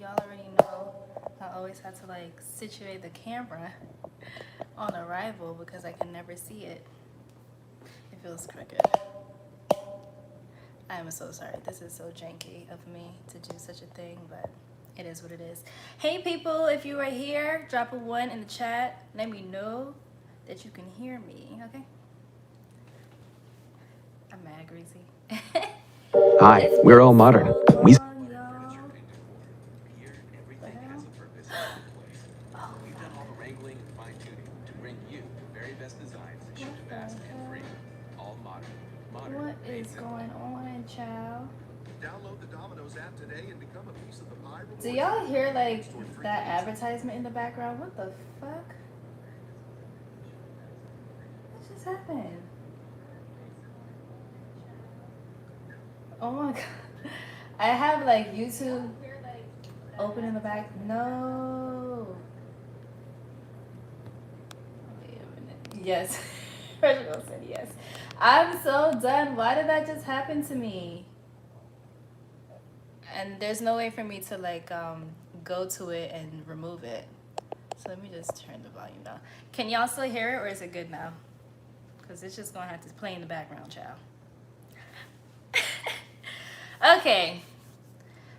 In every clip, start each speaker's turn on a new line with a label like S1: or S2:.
S1: y'all already know I always have to like situate the camera on arrival because I can never see it. It feels crooked. I am so sorry. This is so janky of me to do such a thing, but it is what it is. Hey people, if you are here, drop a 1 in the chat. Let me know that you can hear me, okay? I'm mad greasy.
S2: Hi, we're all modern.
S1: What is going on, child?
S3: Download the Domino's app today and become a piece of the pie.
S1: Do y'all hear like that advertisement in the background? What the fuck? What just happened? Oh my god. I have like YouTube open in the back. No. Wait a minute. Yes. Reginald said yes. I'm so done. Why did that just happen to me? And there's no way for me to like go to it and remove it. So let me just turn the volume down. Can y'all still hear it or is it good now? Because it's just gonna have to play in the background, child. Okay,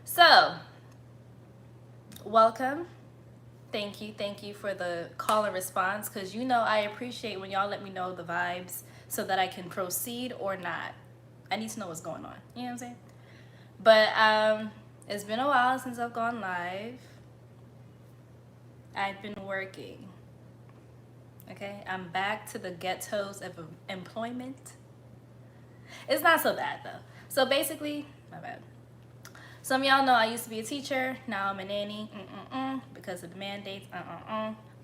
S1: so welcome. Thank you for the call and response, because you know I appreciate when y'all let me know the vibes so that I can proceed or not. I need to know what's going on, you know what I'm saying? But it's been a while since I've gone live. I've been working, okay? I'm back to the ghettos of employment. It's not so bad though. So basically, my bad. Some of y'all know I used to be a teacher. Now I'm a nanny because of the mandates.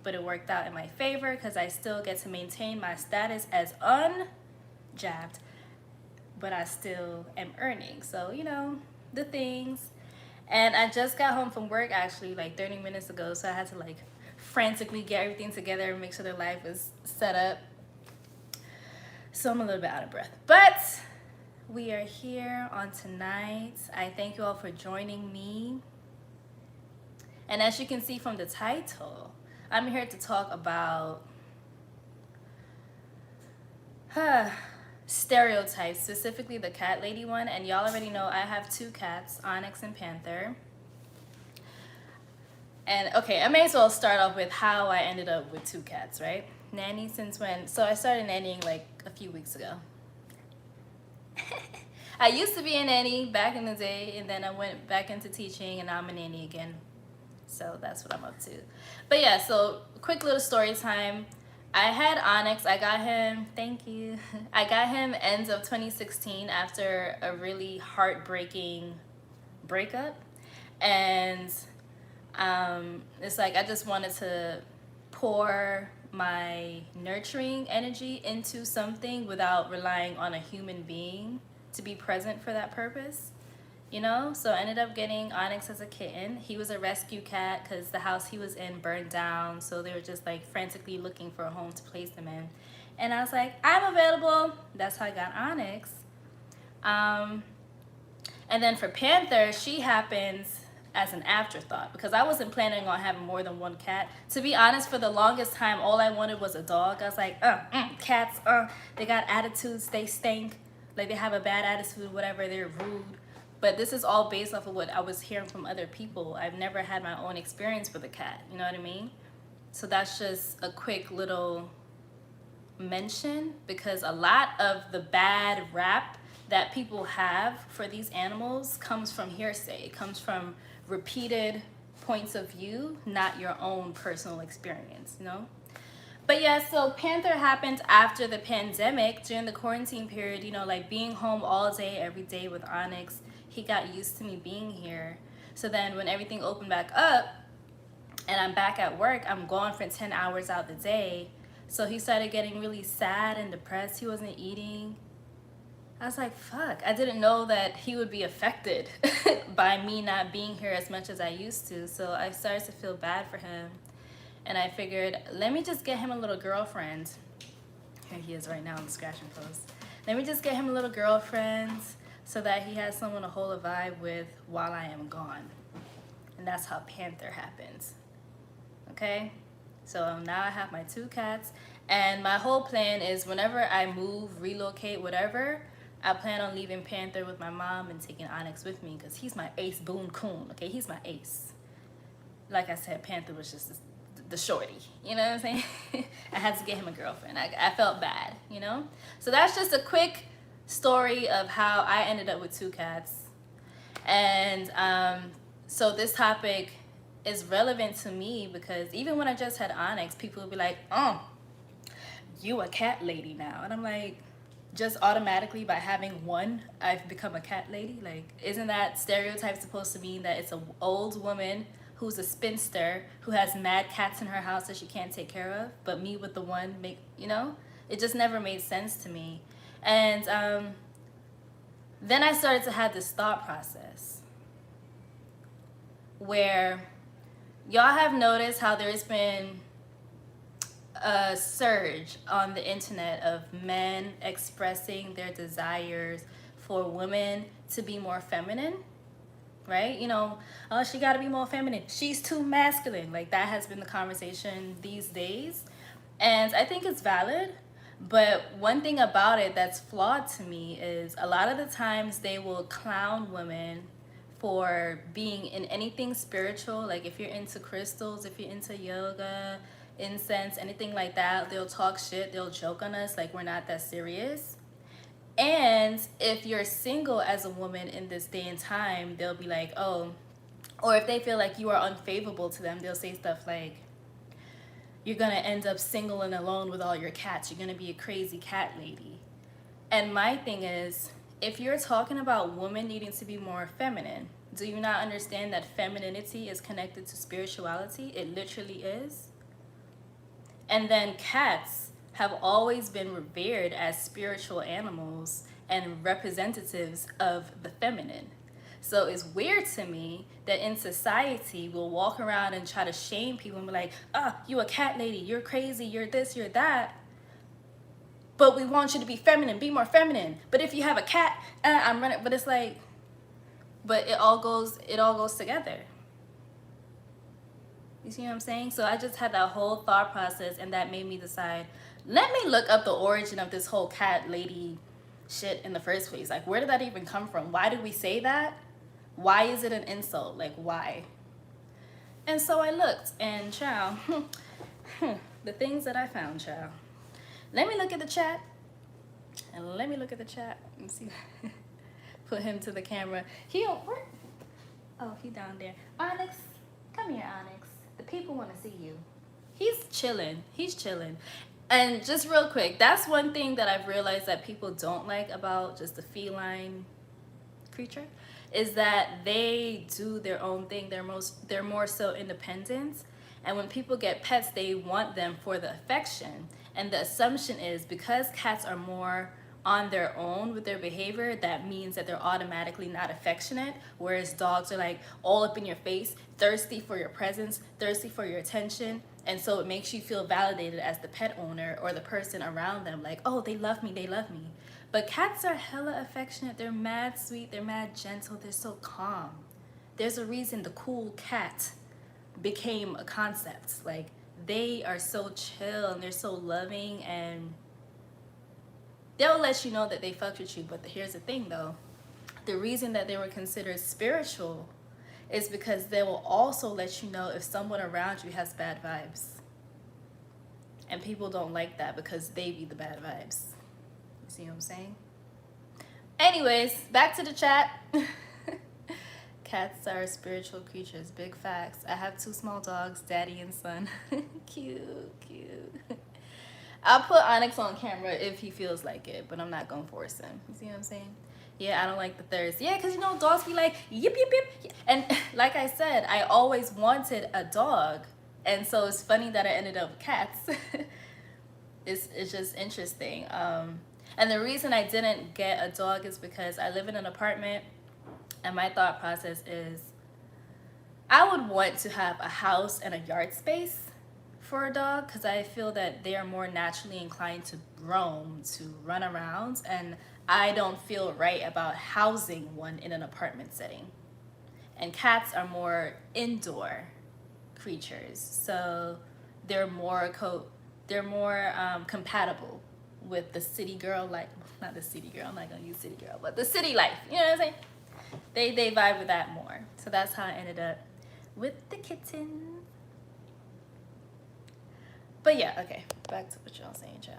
S1: But it worked out in my favor because I still get to maintain my status as unjabbed, but I still am earning. So, you know, the things. And I just got home from work actually like 30 minutes ago. So I had to like frantically get everything together and make sure their life was set up. So I'm a little bit out of breath. But we are here on tonight. I thank you all for joining me. And as you can see from the title, I'm here to talk about stereotypes, specifically the cat lady one. And y'all already know I have 2 cats, Onyx and Panther. And okay, I may as well start off with how I ended up with 2 cats, right? Nanny since when? So I started nannying like a few weeks ago. I used to be a nanny back in the day, and then I went back into teaching, and now I'm a nanny again. So that's what I'm up to. But yeah, so quick little story time. I had Onyx. I got him, thank you. I got him ends of 2016 after a really heartbreaking breakup. And it's like I just wanted to pour my nurturing energy into something without relying on a human being to be present for that purpose, you know? So I ended up getting Onyx as a kitten. He was a rescue cat because the house he was in burned down, so they were just like frantically looking for a home to place him in. And I was like, I'm available. That's how I got Onyx. And then for Panther, she happens as an afterthought because I wasn't planning on having more than 1 cat. To be honest, for the longest time, all I wanted was a dog. I was like, cats, they got attitudes, they stink, like they have a bad attitude, whatever, they're rude. But this is all based off of what I was hearing from other people. I've never had my own experience with a cat, you know what I mean? So that's just a quick little mention, because a lot of the bad rap that people have for these animals comes from hearsay. It comes from repeated points of view, not your own personal experience, you know? But yeah, so Panther happened after the pandemic, during the quarantine period, you know, like being home all day, every day with Onyx. He got used to me being here. So then when everything opened back up and I'm back at work, I'm gone for 10 hours out the day. So he started getting really sad and depressed. He wasn't eating. I was like, fuck, I didn't know that he would be affected by me not being here as much as I used to. So I started to feel bad for him. And I figured, let me just get him a little girlfriend. Here he is right now in the scratching pose. Let me just get him a little girlfriend so that he has someone to hold a vibe with while I am gone. And and that's how Panther happens. Okay, so now I have my 2 cats, and my whole plan is whenever I move, relocate, whatever, I plan on leaving Panther with my mom and taking Onyx with me because he's my ace boon coon. Okay, he's my ace. Like I said, Panther was just the shorty, you know what I'm saying? I had to get him a girlfriend. I felt bad, you know? So that's just a quick story of how I ended up with 2 cats. And so this topic is relevant to me because even when I just had Onyx, people would be like, oh, you a cat lady now. And I'm like, just automatically by having one, I've become a cat lady? Like, isn't that stereotype supposed to mean that it's an old woman who's a spinster who has mad cats in her house that she can't take care of, but me with the one you know? It just never made sense to me. And then I started to have this thought process where y'all have noticed how there's been a surge on the internet of men expressing their desires for women to be more feminine, right? You know, oh, she got to be more feminine. She's too masculine. Like, that has been the conversation these days. And I think it's valid. But one thing about it that's flawed to me is a lot of the times they will clown women for being in anything spiritual. Like, if you're into crystals, if you're into yoga, incense, anything like that, they'll talk shit, they'll joke on us like we're not that serious. And if you're single as a woman in this day and time, they'll be like, oh, or if they feel like you are unfavorable to them, they'll say stuff like, you're gonna end up single and alone with all your cats, you're gonna be a crazy cat lady. And my thing is, if you're talking about women needing to be more feminine, do you not understand that femininity is connected to spirituality? It literally is. And then cats have always been revered as spiritual animals and representatives of the feminine. So it's weird to me that in society we'll walk around and try to shame people and be like, ah, you a cat lady, you're crazy, you're this, you're that. But we want you to be feminine, be more feminine. But if you have a cat, I'm running. But it's like, but it all goes together. You see what I'm saying? So I just had that whole thought process, and that made me decide, let me look up the origin of this whole cat lady shit in the first place. Like, where did that even come from? Why did we say that? Why is it an insult? Like, why? And so I looked, and child, the things that I found, child. Let me look at the chat. And let me look at the chat and see. Put him to the camera. He don't work. Oh, he down there. Onyx, come here, Onyx. The people want to see you. He's chilling. He's chilling. And just real quick, that's one thing that I've realized that people don't like about just the feline creature, is that they do their own thing. They're more so independent. And when people get pets, they want them for the affection. And the assumption is because cats are more on their own with their behavior, that means that they're automatically not affectionate, whereas dogs are like all up in your face, thirsty for your presence, thirsty for your attention. And so it makes you feel validated as the pet owner or the person around them, like, oh, they love me, they love me. But cats are hella affectionate. They're mad sweet, they're mad gentle, they're so calm. There's a reason the cool cat became a concept. Like, they are so chill and they're so loving, and they'll let you know that they fucked with you. But here's the thing though, the reason that they were considered spiritual is because they will also let you know if someone around you has bad vibes. And people don't like that because they be the bad vibes. You see what I'm saying? Anyways, back to the chat. Cats are spiritual creatures, big facts. I have 2 small dogs, daddy and son. Cute, cute. I'll put Onyx on camera if he feels like it, but I'm not gonna force him. You see what I'm saying? Yeah, I don't like the thirst. Yeah, because you know, dogs be like, yip, yip, yip. And like I said, I always wanted a dog. And so it's funny that I ended up with cats. It's just interesting. And the reason I didn't get a dog is because I live in an apartment, and my thought process is I would want to have a house and a yard space for a dog, because I feel that they are more naturally inclined to roam, to run around, and I don't feel right about housing one in an apartment setting. and cats are more indoor creatures, so they're more compatible with the city girl, like, not the city girl, I'm not gonna use city girl, but the city life, you know what I'm saying? They vibe with that more. So that's how I ended up with the kitten. But yeah, okay, back to what y'all saying, child.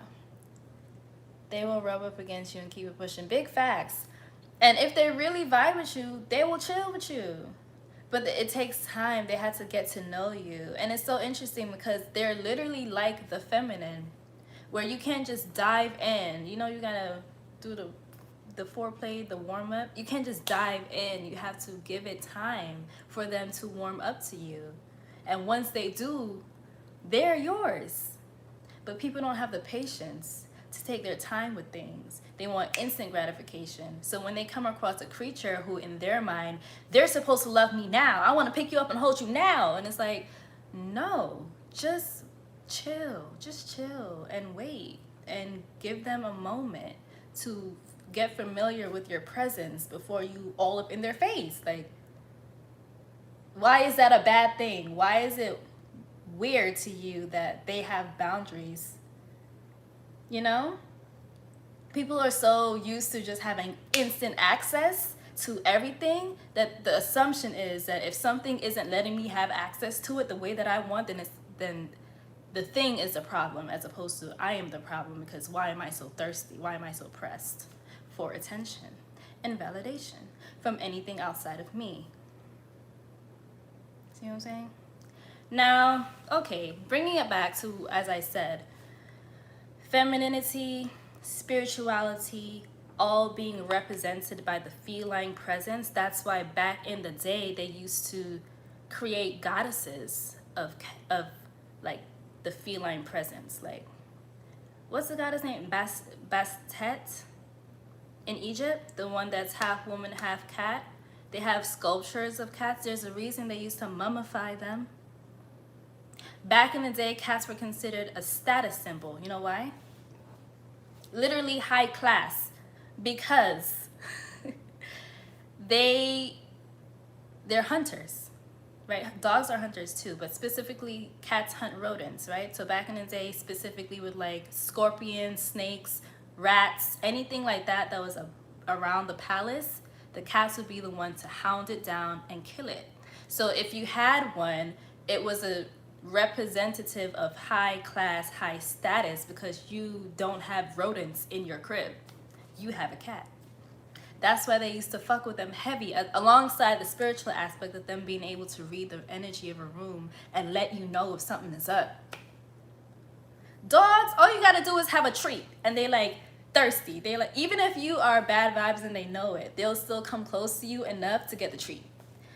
S1: They will rub up against you and keep it pushing. Big facts. And if they really vibe with you, they will chill with you. But it takes time. They had to get to know you. And it's so interesting because they're literally like the feminine, where you can't just dive in. You know, you gotta do the foreplay, the warm-up. You can't just dive in. You have to give it time for them to warm up to you. And once they do, they're yours. But people don't have the patience to take their time with things. They want instant gratification. So when they come across a creature who in their mind, they're supposed to love me now. I want to pick you up and hold you now. And it's like, no, just chill. Just chill and wait and give them a moment to get familiar with your presence before you all up in their face. Like, why is that a bad thing? Why is it weird to you that they have boundaries? You know, people are so used to just having instant access to everything that the assumption is that if something isn't letting me have access to it the way that I want, then the thing is the problem, as opposed to I am the problem, because why am I so thirsty? Why am I so pressed for attention and validation from anything outside of me? See what I'm saying? Now, okay, bringing it back to, as I said, femininity, spirituality, all being represented by the feline presence. That's why back in the day they used to create goddesses of like the feline presence. Like, what's the goddess name? Bastet in Egypt, the one that's half woman, half cat. They have sculptures of cats. There's a reason they used to mummify them. Back in the day, cats were considered a status symbol. You know why? Literally high class, because they're hunters, right? Dogs are hunters too, but specifically cats hunt rodents, right? So back in the day, specifically with like scorpions, snakes, rats, anything like that that was around the palace, the cats would be the one to hound it down and kill it. So if you had one, it was a representative of high class, high status, because you don't have rodents in your crib. You have a cat. That's why they used to fuck with them heavy, alongside the spiritual aspect of them being able to read the energy of a room and let you know if something is up. Dogs, all you gotta do is have a treat, and they like thirsty. They like, even if you are bad vibes and they know it, they'll still come close to you enough to get the treat.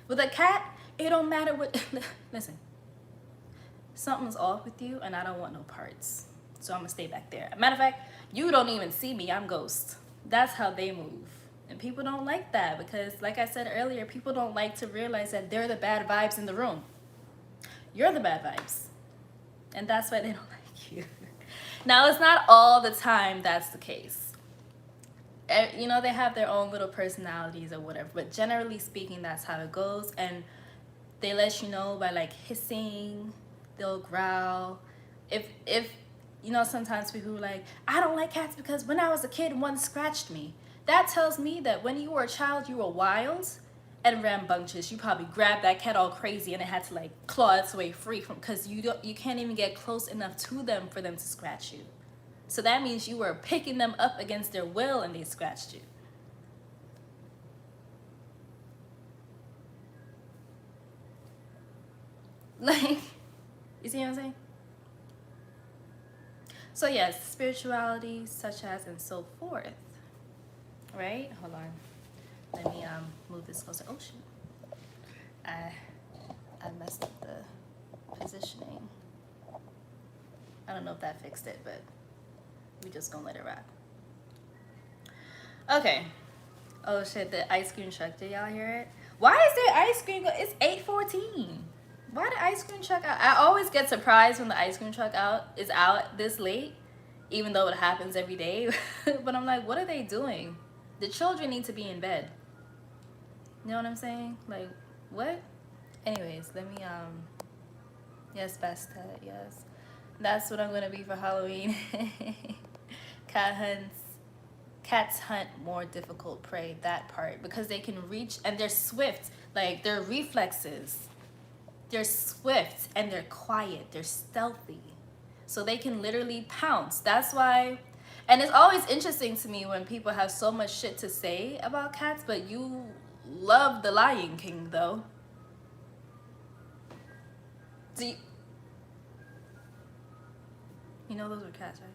S1: With a cat, it don't matter what. Listen, something's off with you and I don't want no parts, so I'm gonna stay back there. Matter of fact, you don't even see me, I'm ghost. That's how they move. And people don't like that, because like I said earlier, people don't like to realize that they're the bad vibes in the room. You're the bad vibes, and that's why they don't like you. Now, it's not all the time that's the case. You know, they have their own little personalities or whatever, but generally speaking, that's how it goes. And they let you know by like hissing. They'll growl. If you know, sometimes people are like, I don't like cats because when I was a kid, one scratched me. That tells me that when you were a child, you were wild and rambunctious. You probably grabbed that cat all crazy and it had to like claw its way free from, because you can't even get close enough to them for them to scratch you. So that means you were picking them up against their will and they scratched you. Like, you see what I'm saying? So yes, spirituality, such as, and so forth. Right? Hold on. Let me move this closer. Oh shoot. I messed up the positioning. I don't know if that fixed it, but we just gonna let it rock. Okay. Oh shit, the ice cream truck. Did y'all hear it? Why is there ice cream? It's 8:14. Why the ice cream truck out? I always get surprised when the ice cream truck is out this late, even though it happens every day. But I'm like, what are they doing? The children need to be in bed. You know what I'm saying? Like, What? Anyways, let me yes, 𝒊𝒏𝒆𝒔, yes. That's what I'm gonna be for Halloween. Cats hunt more difficult prey, that part, because they can reach, and they're swift, like their reflexes. They're swift and they're quiet, they're stealthy. So they can literally pounce. That's why, and it's always interesting to me when people have so much shit to say about cats, but you love The Lion King though. Do you know those were cats, right?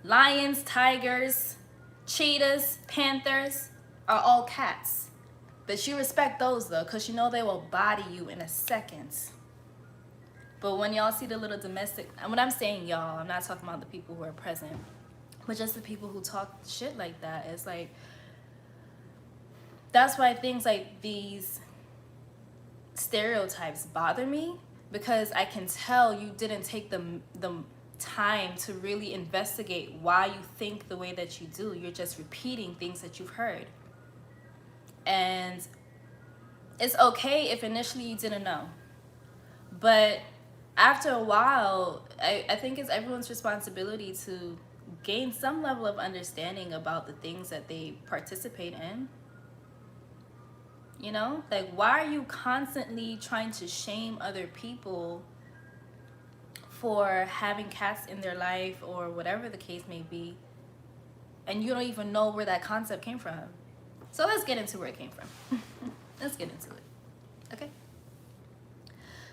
S1: Lions, tigers, cheetahs, panthers are all cats. But you respect those though, because you know they will body you in a second. But when y'all see the little domestic, and when I'm saying y'all, I'm not talking about the people who are present, but just the people who talk shit like that. It's like, that's why things like these stereotypes bother me, because I can tell you didn't take the time to really investigate why you think the way that you do. You're just repeating things that you've heard. And it's okay if initially you didn't know. But after a while, I think it's everyone's responsibility to gain some level of understanding about the things that they participate in. You know, like, why are you constantly trying to shame other people for having cats in their life or whatever the case may be, and you don't even know where that concept came from? So let's get into where it came from. Let's get into it. Okay.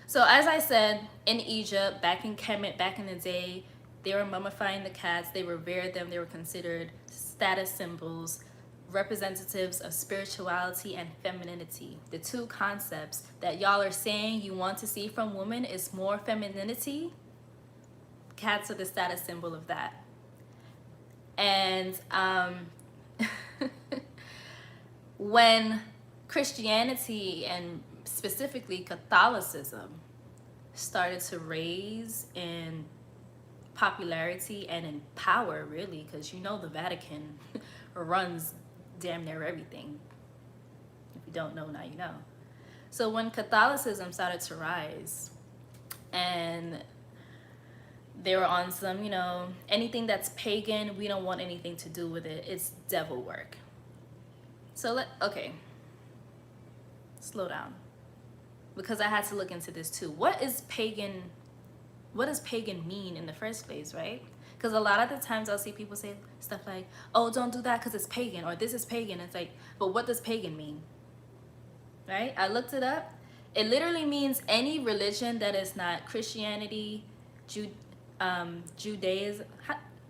S1: So as I said, in Egypt, back in Kemet, back in the day, they were mummifying the cats. They revered them. They were considered status symbols, representatives of spirituality and femininity. The two concepts that y'all are saying you want to see from women is more femininity. Cats are the status symbol of that. And when Christianity and specifically Catholicism started to raise in popularity and in power, really, because you know the Vatican runs damn near everything. If you don't know, now you know. So when Catholicism started to rise, and they were on some, you know, anything that's pagan, we don't want anything to do with it. It's devil work. So okay, slow down, because I had to look into this too. What does pagan mean in the first place, right? Because a lot of the times I'll see people say stuff like, oh, don't do that because it's pagan, or this is pagan. It's like, but what does pagan mean? Right? I looked it up. It literally means any religion that is not Christianity, Judaism,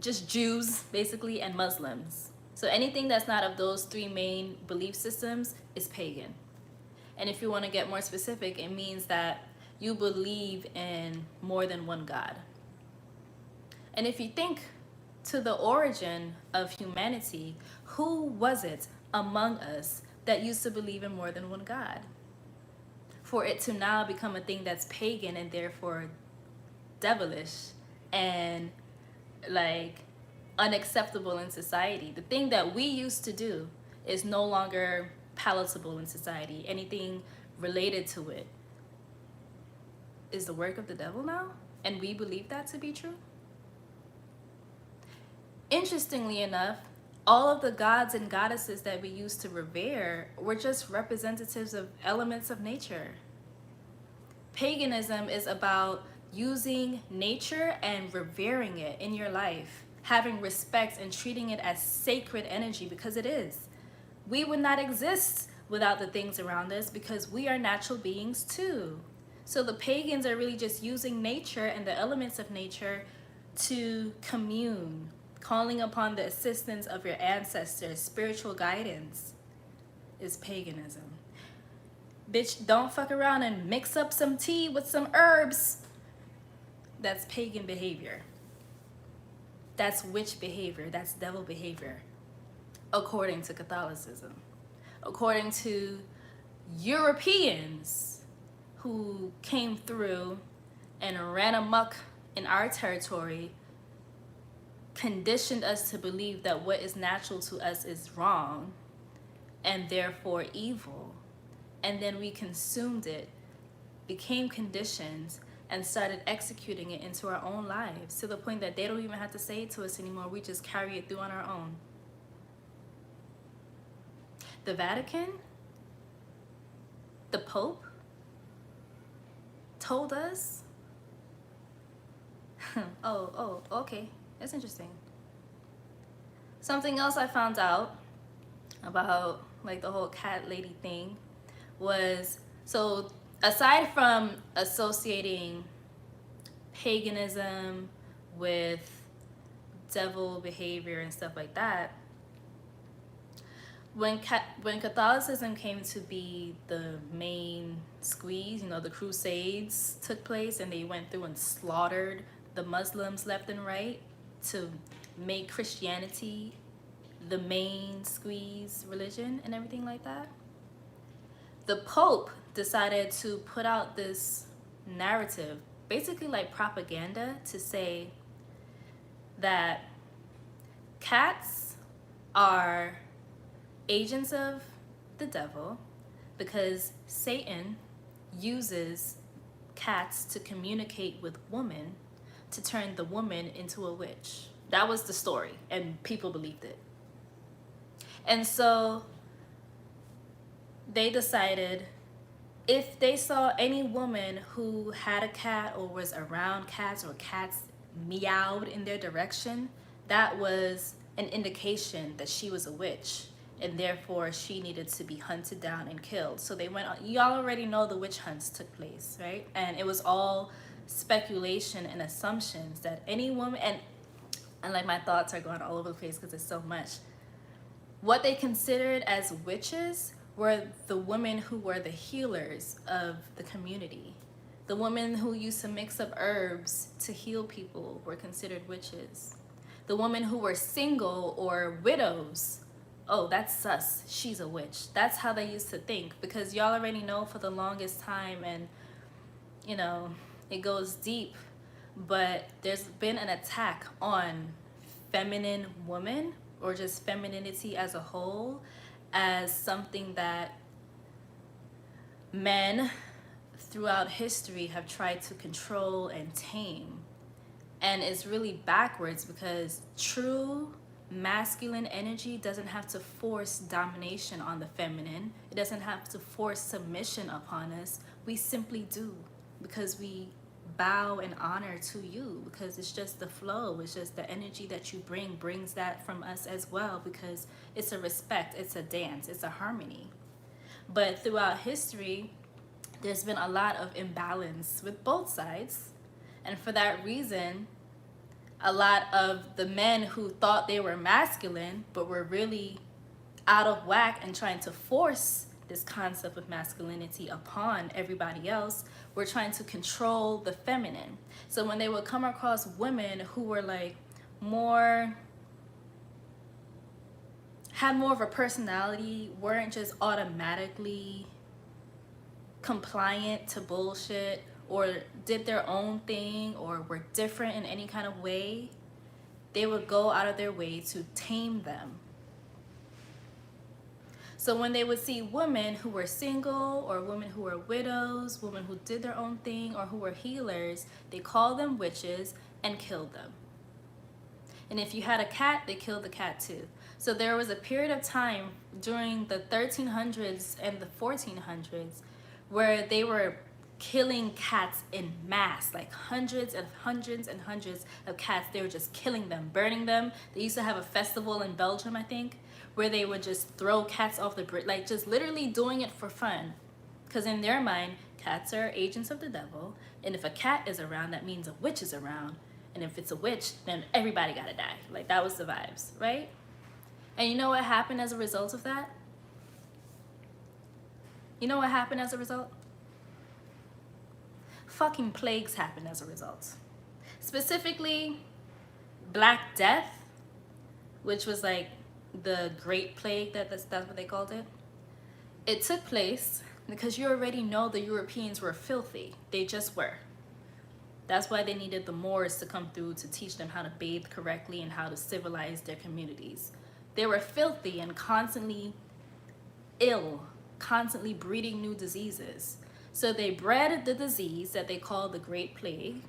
S1: just Jews basically, and Muslims. So anything that's not of those three main belief systems is pagan. And if you want to get more specific, it means that you believe in more than one God. And if you think to the origin of humanity, who was it among us that used to believe in more than one God? For it to now become a thing that's pagan and therefore devilish and like unacceptable in society. The thing that we used to do is no longer palatable in society. Anything related to it is the work of the devil now, and we believe that to be true. Interestingly enough, all of the gods and goddesses that we used to revere were just representatives of elements of nature. Paganism is about using nature and revering it in your life, having respect and treating it as sacred energy, because it is. We would not exist without the things around us, because we are natural beings too. So the pagans are really just using nature and the elements of nature to commune, calling upon the assistance of your ancestors. Spiritual guidance is paganism. Bitch, don't fuck around and mix up some tea with some herbs. That's pagan behavior. That's witch behavior. That's devil behavior, according to Catholicism. According to Europeans who came through and ran amok in our territory, conditioned us to believe that what is natural to us is wrong and therefore evil, and then we consumed it, became conditioned, and started executing it into our own lives to the point that they don't even have to say it to us anymore. We just carry it through on our own. The Vatican, the Pope, told us, okay, that's interesting. Something else I found out about like the whole cat lady thing was, so aside from associating paganism with devil behavior and stuff like that, when Catholicism came to be the main squeeze, you know, the Crusades took place and they went through and slaughtered the Muslims left and right to make Christianity the main squeeze religion and everything like that. The Pope decided to put out this narrative, basically like propaganda, to say that cats are agents of the devil because Satan uses cats to communicate with women to turn the woman into a witch. That was the story, and people believed it. And so they decided if they saw any woman who had a cat or was around cats or cats meowed in their direction, that was an indication that she was a witch, and therefore she needed to be hunted down and killed. So they went on, y'all already know the witch hunts took place, right? And it was all speculation and assumptions that any woman, and like my thoughts are going all over the place because there's so much. What they considered as witches were the women who were the healers of the community. The women who used to mix up herbs to heal people were considered witches. The women who were single or widows, oh, that's sus, she's a witch. That's how they used to think, because y'all already know for the longest time, and you know, it goes deep, but there's been an attack on feminine women, or just femininity as a whole, as something that men throughout history have tried to control and tame. And it's really backwards, because true masculine energy doesn't have to force domination on the feminine. It doesn't have to force submission upon us. We simply do, because we bow and honor to you, because it's just the flow. It's just the energy that you bring brings that from us as well, because it's a respect, it's a dance, it's a harmony. But throughout history, there's been a lot of imbalance with both sides, and for that reason, a lot of the men who thought they were masculine but were really out of whack and trying to force this concept of masculinity upon everybody else were trying to control the feminine. So when they would come across women who were like had more of a personality, weren't just automatically compliant to bullshit, or did their own thing, or were different in any kind of way, they would go out of their way to tame them. So when they would see women who were single, or women who were widows, women who did their own thing, or who were healers, they called them witches and killed them. And if you had a cat, they killed the cat too. So there was a period of time during the 1300s and the 1400s where they were killing cats in mass, like hundreds and hundreds and hundreds of cats. They were just killing them, burning them. They used to have a festival in Belgium, I think, where they would just throw cats off the bridge, like just literally doing it for fun. Because in their mind, cats are agents of the devil, and if a cat is around, that means a witch is around. And if it's a witch, then everybody gotta die. Like, that was the vibes, right? And you know what happened as a result of that? You know what happened as a result? Fucking plagues happened as a result. Specifically, Black Death, which was like the Great Plague, that's what they called it. It took place because you already know the Europeans were filthy. They just were. That's why they needed the Moors to come through to teach them how to bathe correctly and how to civilize their communities. They were filthy and constantly ill, constantly breeding new diseases. So they bred the disease that they called the Great Plague.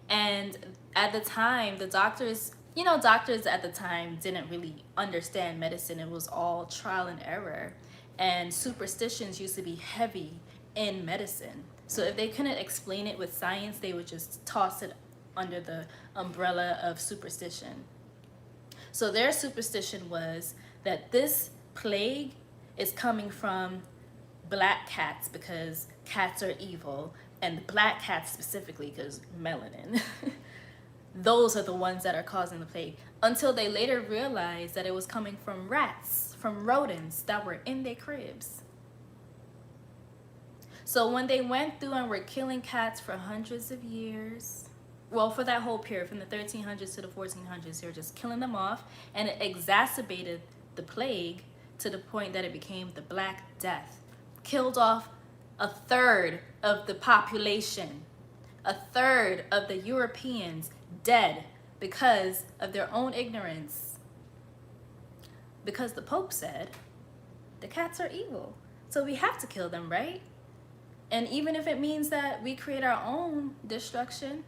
S1: And at the time, the doctors, doctors at the time didn't really understand medicine. It was all trial and error. And superstitions used to be heavy in medicine. So if they couldn't explain it with science, they would just toss it under the umbrella of superstition. So their superstition was that this plague is coming from black cats because cats are evil, and black cats specifically because melanin. Those are the ones that are causing the plague, until they later realized that it was coming from rats, from rodents that were in their cribs. So when they went through and were killing cats for hundreds of years, well, for that whole period, from the 1300s to the 1400s, they were just killing them off, and it exacerbated the plague to the point that it became the Black Death. Killed off a third of the population, a third of the Europeans dead because of their own ignorance. Because the Pope said, the cats are evil, so we have to kill them, right? And even if it means that we create our own destruction,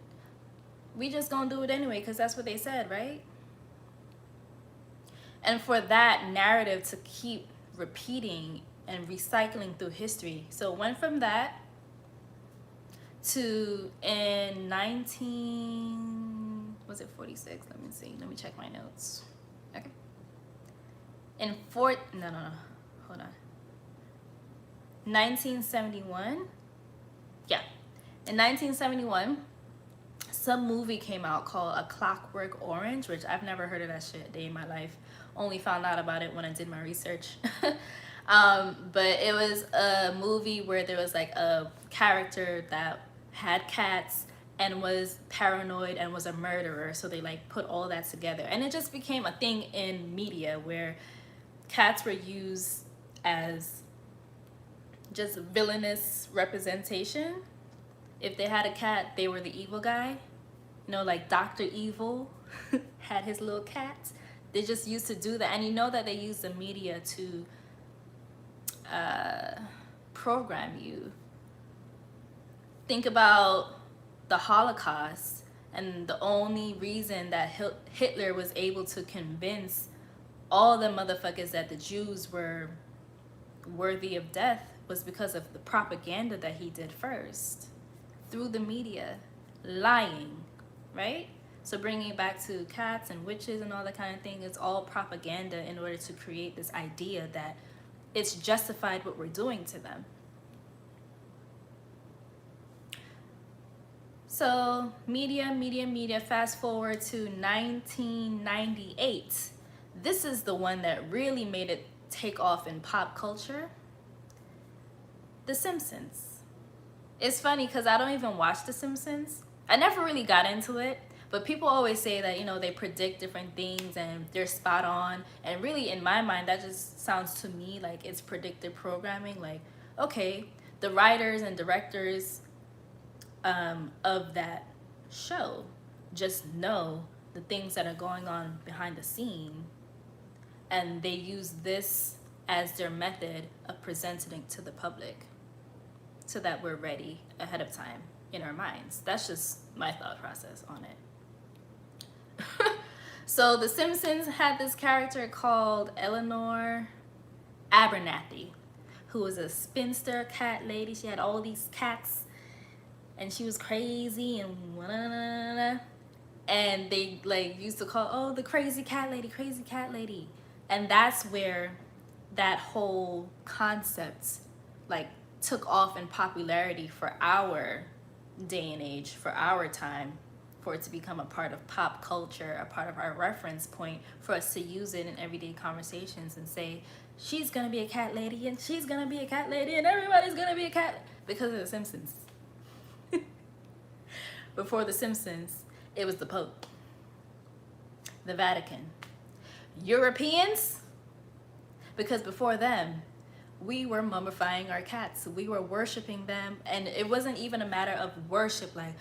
S1: we just gonna do it anyway because that's what they said, right? And for that narrative to keep repeating and recycling through history. So it went from that to in 46? Let me see. Let me check my notes. Okay. In hold on. 1971. Yeah. In 1971, some movie came out called A Clockwork Orange, which I've never heard of that shit a day in my life. Only found out about it when I did my research. But it was a movie where there was like a character that had cats and was paranoid and was a murderer. So they like put all that together. And it just became a thing in media where cats were used as just villainous representation. If they had a cat, they were the evil guy. Like Dr. Evil had his little cat. They just used to do that. And you know that they use the media to program you. Think about the Holocaust, and the only reason that Hitler was able to convince all the motherfuckers that the Jews were worthy of death was because of the propaganda that he did first through the media, lying, right? So bringing it back to cats and witches and all that kind of thing, it's all propaganda in order to create this idea that it's justified what we're doing to them. So media, fast forward to 1998. This is the one that really made it take off in pop culture. The Simpsons. It's funny because I don't even watch The Simpsons. I never really got into it, but people always say that, they predict different things and they're spot on. And really, in my mind, that just sounds to me like it's predictive programming. Like, okay, the writers and directors of that show just know the things that are going on behind the scene, and they use this as their method of presenting it to the public so that we're ready ahead of time in our minds. That's just my thought process on it. So The Simpsons had this character called Eleanor Abernathy, who was a spinster cat lady. She had all these cats and she was crazy and and they like used to call, the crazy cat lady, crazy cat lady. And that's where that whole concept like took off in popularity for our day and age, for our time, for it to become a part of pop culture, a part of our reference point, for us to use it in everyday conversations and say, she's gonna be a cat lady and she's gonna be a cat lady and everybody's gonna be a cat, because of The Simpsons. Before The Simpsons, it was the Pope, the Vatican, Europeans, because before them, we were mummifying our cats. We were worshiping them, and it wasn't even a matter of worship, like,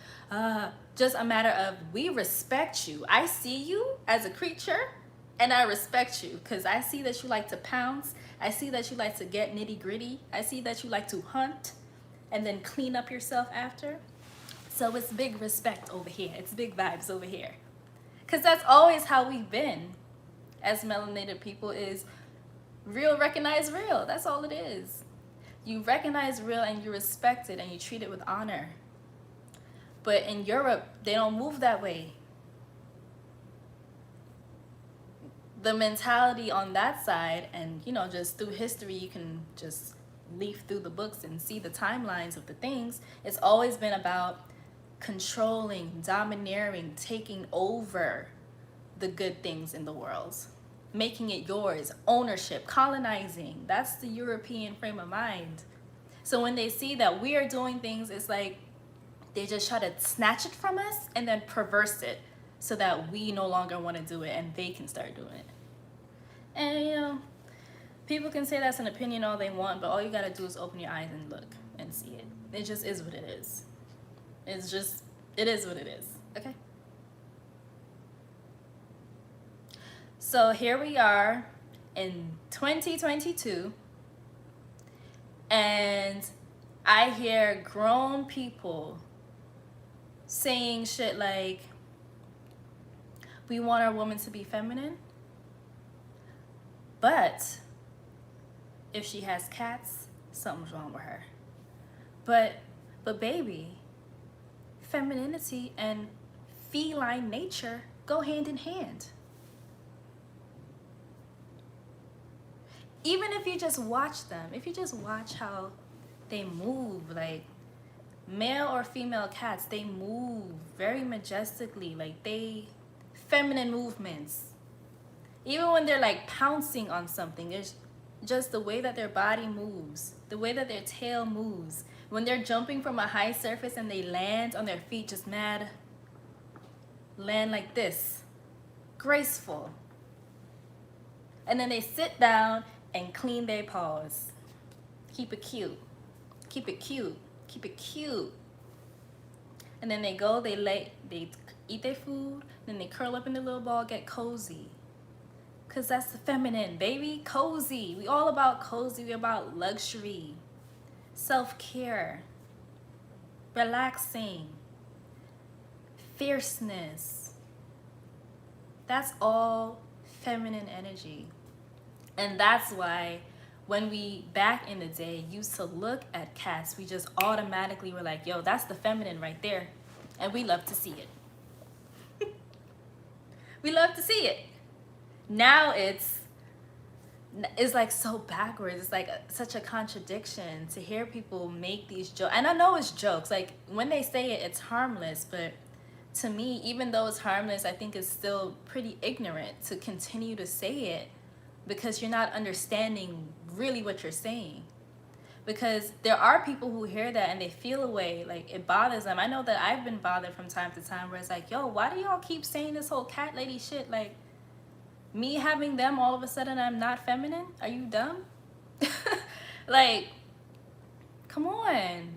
S1: just a matter of, we respect you. I see you as a creature, And I respect you because I see that you like to pounce. I see that you like to get nitty gritty. I see that you like to hunt and then clean up yourself after. So it's big respect over here. It's big vibes over here. Because that's always how we've been as melanated people, is real recognize real. That's all it is. You recognize real and you respect it and you treat it with honor. But in Europe, they don't move that way. The mentality on that side, and you know, just through history, you can just leaf through the books and see the timelines of the things. It's always been about controlling, domineering, taking over the good things in the world, making it yours, ownership, colonizing. That's the European frame of mind. So when they see that we are doing things, it's like they just try to snatch it from us and then perverse it so that we no longer want to do it and they can start doing it. And you know, people can say that's an opinion all they want, but all you gotta do is open your eyes and look and see it. It just is what it is. It's just, it is what it is, okay? So here we are in 2022, and I hear grown people saying shit like, we want our woman to be feminine, but if she has cats, something's wrong with her. But baby, femininity and feline nature go hand in hand. Even if you just watch them, if you just watch how they move, like male or female cats, they move very majestically, like they, feminine movements. Even when they're like pouncing on something, there's just the way that their body moves, the way that their tail moves. When they're jumping from a high surface and they land on their feet, just mad, land like this, graceful. And then they sit down and clean their paws. Keep it cute, keep it cute, keep it cute. And then they go, they eat their food, then they curl up in their little ball, get cozy. Cause that's the feminine, baby, cozy. We all about cozy, we about luxury, self-care, relaxing, fierceness. That's all feminine energy. And that's why when we back in the day used to look at cats, we just automatically were like, yo, that's the feminine right there. And we love to see it. We love to see it. Now it's like so backwards. It's like such a contradiction to hear people make these jokes. And I know it's jokes. Like when they say it, it's harmless. But to me, even though it's harmless, I think it's still pretty ignorant to continue to say it, because you're not understanding really what you're saying. Because there are people who hear that and they feel a way, like it bothers them. I know that I've been bothered from time to time where it's like, yo, why do y'all keep saying this whole cat lady shit? Like, me having them, all of a sudden I'm not feminine? Are you dumb? Like, come on.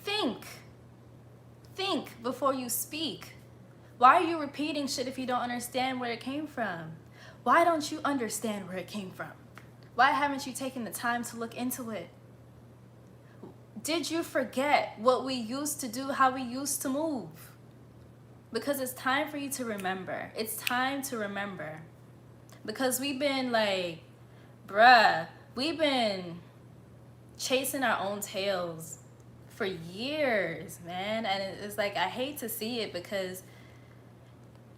S1: Think before you speak. Why are you repeating shit if you don't understand where it came from? Why don't you understand where it came from? Why haven't you taken the time to look into it? Did you forget what we used to do, how we used to move? Because it's time for you to remember. It's time to remember. Because we've been like, bruh, we've been chasing our own tails for years, man. And it's like, I hate to see it because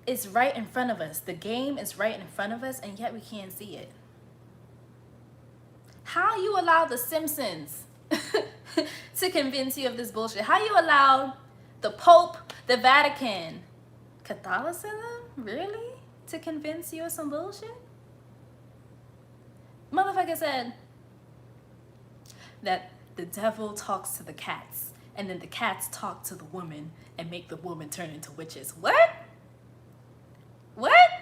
S1: it's right in front of us. The game is right in front of us, and yet we can't see it. How you allow the Simpsons to convince you of this bullshit? How you allow the Pope, the Vatican, Catholicism, really? To convince you of some bullshit? Motherfucker said that the devil talks to the cats, and then the cats talk to the woman and make the woman turn into witches. What? What?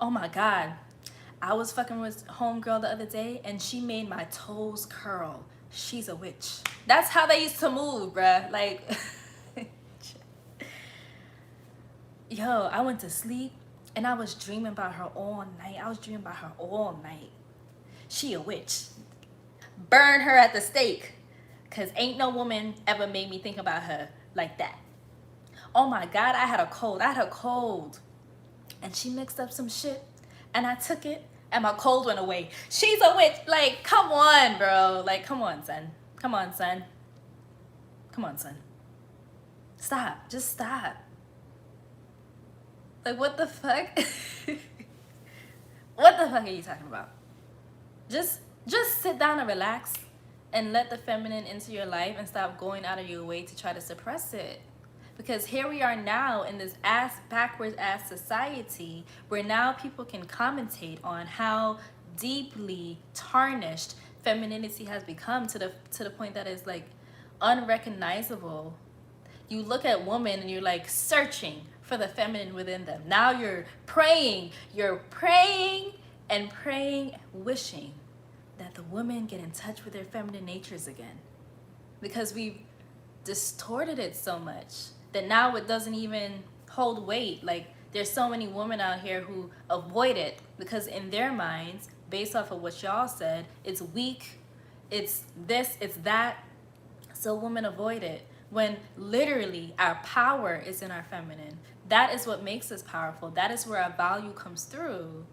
S1: Oh my God. I was fucking with homegirl the other day and she made my toes curl. She's a witch. That's how they used to move, bruh. Like, yo, I went to sleep And I was dreaming about her all night. I was dreaming about her all night. She a witch. Burn her at the stake. Because ain't no woman ever made me think about her like that. Oh my God, I had a cold. I had a cold. And she mixed up some shit. And I took it. And my cold went away. She's a witch. Like, come on, bro. Like, come on, son. Come on, son. Come on, son. Stop. Just stop. Like, what the fuck? What the fuck are you talking about? Just sit down and relax and let the feminine into your life and stop going out of your way to try to suppress it. Because here we are now in this backwards ass society where now people can commentate on how deeply tarnished femininity has become to the point that it's like unrecognizable. You look at women and you're like searching for the feminine within them. Now you're praying and wishing that the women get in touch with their feminine natures again. Because we've distorted it so much that now it doesn't even hold weight. Like, there's so many women out here who avoid it because in their minds, based off of what y'all said, it's weak, it's this, it's that, so women avoid it. When literally our power is in our feminine. That is what makes us powerful. That is where our value comes through,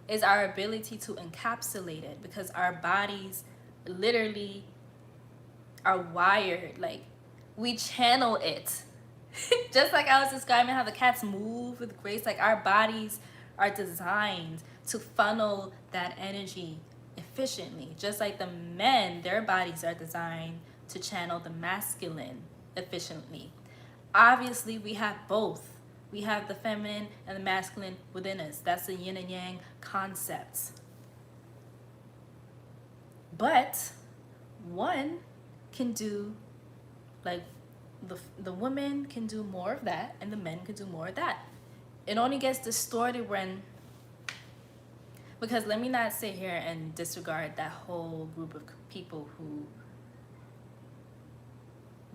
S1: is our ability to encapsulate it, because our bodies literally are wired, like we channel it. Just like I was describing how the cats move with grace, like our bodies are designed to funnel that energy efficiently. Just like the men, their bodies are designed to channel the masculine efficiently. Obviously, we have both. We have the feminine and the masculine within us. That's the yin and yang concept. But one can do, like, the women can do more of that and the men can do more of that. It only gets distorted when, because let me not sit here and disregard that whole group of people who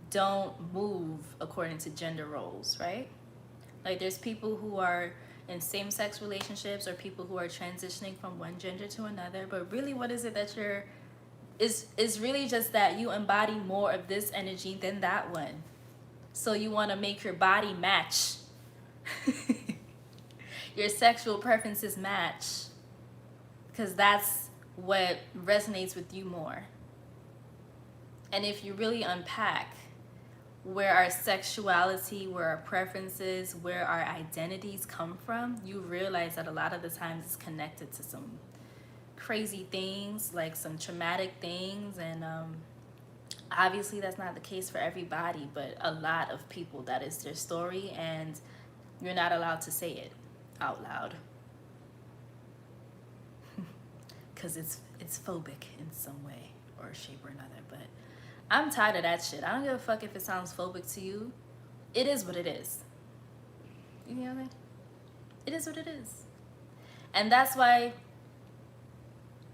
S1: don't move according to gender roles, right? Like, there's people who are in same-sex relationships or people who are transitioning from one gender to another, but really what is it that you're, is really just that you embody more of this energy than that one. So you want to make your body match. Your sexual preferences match. Because that's what resonates with you more. And if you really unpack where our sexuality, where our preferences, where our identities come from, you realize that a lot of the times it's connected to some crazy things, like some traumatic things, and obviously that's not the case for everybody, but a lot of people, that is their story, and you're not allowed to say it out loud because it's phobic in some way or shape or another. But I'm tired of that shit. I don't give a fuck if it sounds phobic to you. It is what it is. You know what I mean? It is what it is. And that's why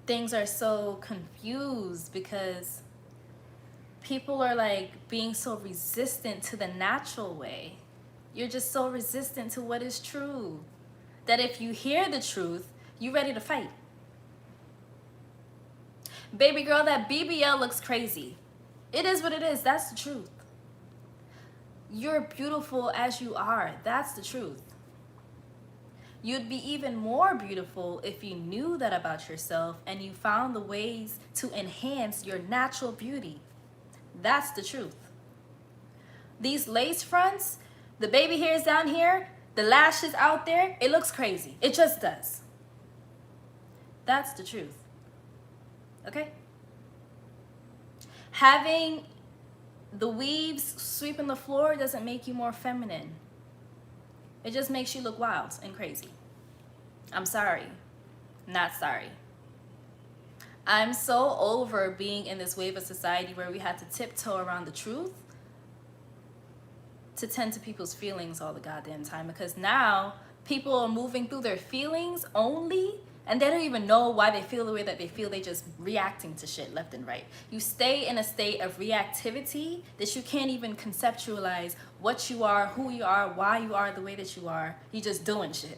S1: things are so confused, because people are like being so resistant to the natural way. You're just so resistant to what is true that if you hear the truth, you're ready to fight. Baby girl, that BBL looks crazy. It is what it is. That's the truth. You're beautiful as you are. That's the truth. You'd be even more beautiful if you knew that about yourself and you found the ways to enhance your natural beauty. That's the truth. These lace fronts, the baby hairs down here, the lashes out there, it looks crazy. It just does. That's the truth. Okay? Having the weaves sweeping the floor doesn't make you more feminine. It just makes you look wild and crazy. I'm sorry. Not sorry. I'm so over being in this wave of society where we have to tiptoe around the truth to tend to people's feelings all the goddamn time, because now people are moving through their feelings only, and they don't even know why they feel the way that they feel. They just reacting to shit left and right. You stay in a state of reactivity that you can't even conceptualize what you are, who you are, why you are the way that you are. You just doing shit.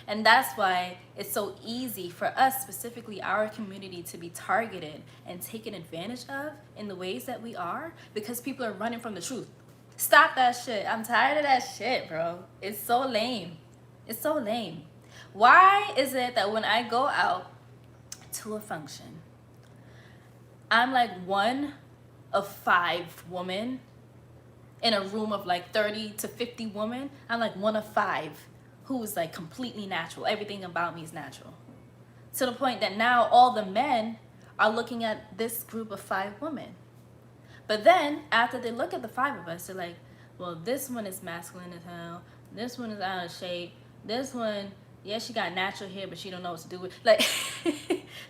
S1: And that's why it's so easy for us, specifically our community, to be targeted and taken advantage of in the ways that we are, because people are running from the truth. Stop that shit. I'm tired of that shit, bro. It's so lame. It's so lame. Why is it that when I go out to a function, I'm like one of 5 women in a room of like 30 to 50 women? I'm like one of 5 who is like completely natural. Everything about me is natural. To the point that now all the men are looking at this group of 5 women. But then after they look at the 5 of us, they're like, well, this one is masculine as hell. This one is out of shape. This one, yeah, she got natural hair, but she don't know what to do with. Like,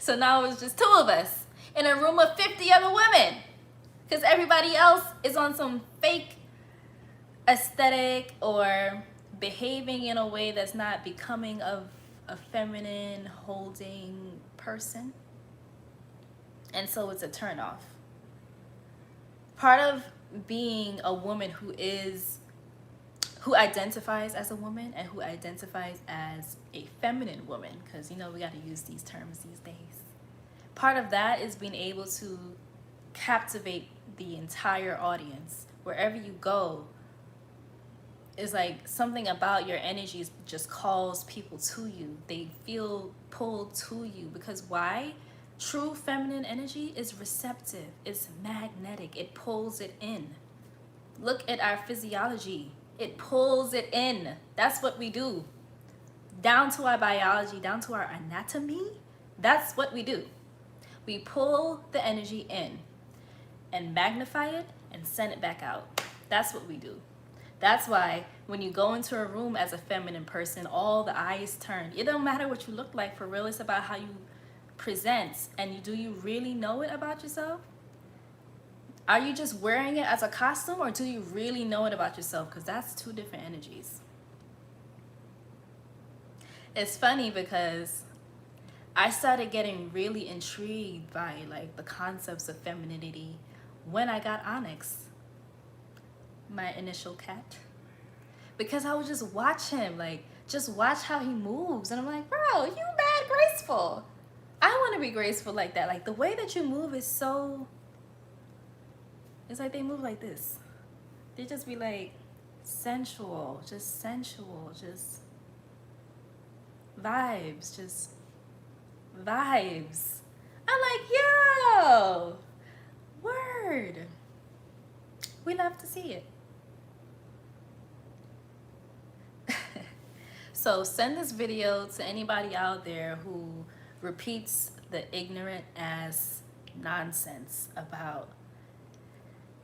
S1: so now it's just 2 of us in a room of 50 other women, because everybody else is on some fake aesthetic or behaving in a way that's not becoming of a feminine holding person. And so it's a turnoff. Part of being a woman who identifies as a woman and who identifies as a feminine woman, because, you know, we got to use these terms these days. Part of that is being able to captivate the entire audience. Wherever you go, is like something about your energies just calls people to you. They feel pulled to you, because why? True feminine energy is receptive. It's magnetic. It pulls it in. Look at our physiology. It pulls it in. That's what we do. Down to our biology, down to our anatomy, that's what we do. We pull the energy in and magnify it and send it back out. That's what we do. That's why when you go into a room as a feminine person, all the eyes turn. It don't matter what you look like, for real. It's about how you present. And do you really know it about yourself? Are you just wearing it as a costume, or do you really know it about yourself? Because that's 2 different energies. It's funny because I started getting really intrigued by like the concepts of femininity when I got Onyx, my initial cat, because I would just watch him, like just watch how he moves, and I'm like, bro, you mad graceful. I want to be graceful like that. Like the way that you move is so, it's like they move like this. They just be like sensual, just vibes, just vibes. I'm like, yo, word. We love to see it. So send this video to anybody out there who repeats the ignorant ass nonsense about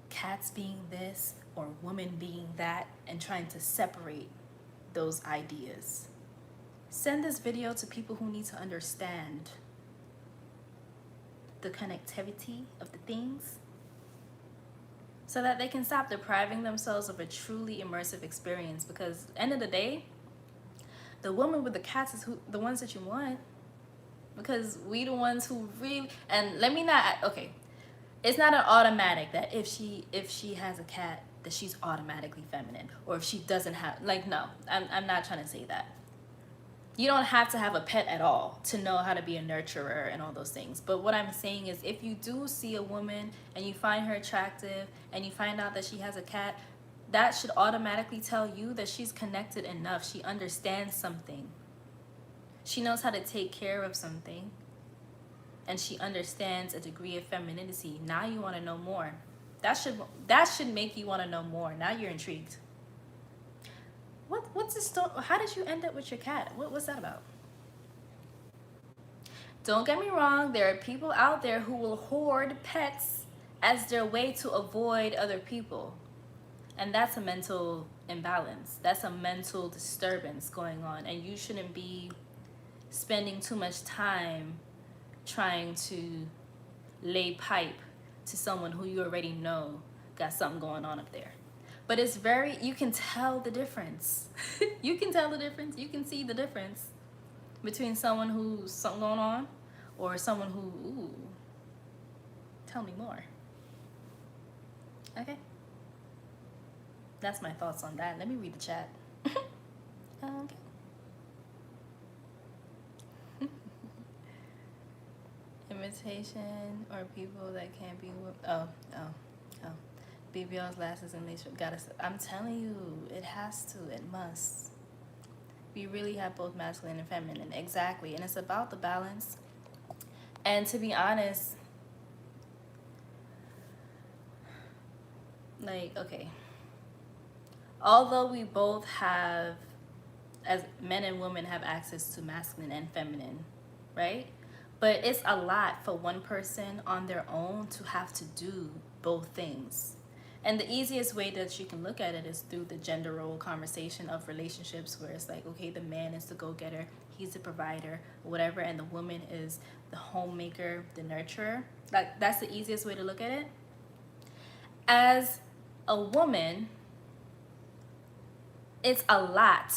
S1: cats being this or women being that, and trying to separate those ideas. Send this video to people who need to understand the connectivity of the things, so that they can stop depriving themselves of a truly immersive experience. Because at the end of the day, the woman with the cats is the ones that you want, because we the ones who really, and let me not, okay, it's not an automatic that if she has a cat that she's automatically feminine, or if she doesn't have, like, no, I'm not trying to say that. You don't have to have a pet at all to know how to be a nurturer and all those things. But what I'm saying is, if you do see a woman and you find her attractive and you find out that she has a cat, that should automatically tell you that she's connected enough. She understands something. She knows how to take care of something. And she understands a degree of femininity. Now you want to know more. That should make you want to know more. Now you're intrigued. What's the story? How did you end up with your cat? What's that about? Don't get me wrong, there are people out there who will hoard pets as their way to avoid other people. And that's a mental imbalance. That's a mental disturbance going on. And you shouldn't be spending too much time trying to lay pipe to someone who you already know got something going on up there. But it's very, you can tell the difference. You can tell the difference. You can see the difference between someone who's something going on or someone who, ooh, tell me more. Okay. That's my thoughts on that. Let me read the chat. Okay. representation or people that can't be oh. BBLs, lashes, and lace. I'm telling you, it has to. It must. We really have both masculine and feminine. Exactly. And it's about the balance. And to be honest, like, okay. Although we both have, as men and women, have access to masculine and feminine, right? But it's a lot for one person on their own to have to do both things. And the easiest way that you can look at it is through the gender role conversation of relationships, where it's like, okay, the man is the go-getter, he's the provider, whatever, and the woman is the homemaker, the nurturer. Like, that's the easiest way to look at it. As a woman, it's a lot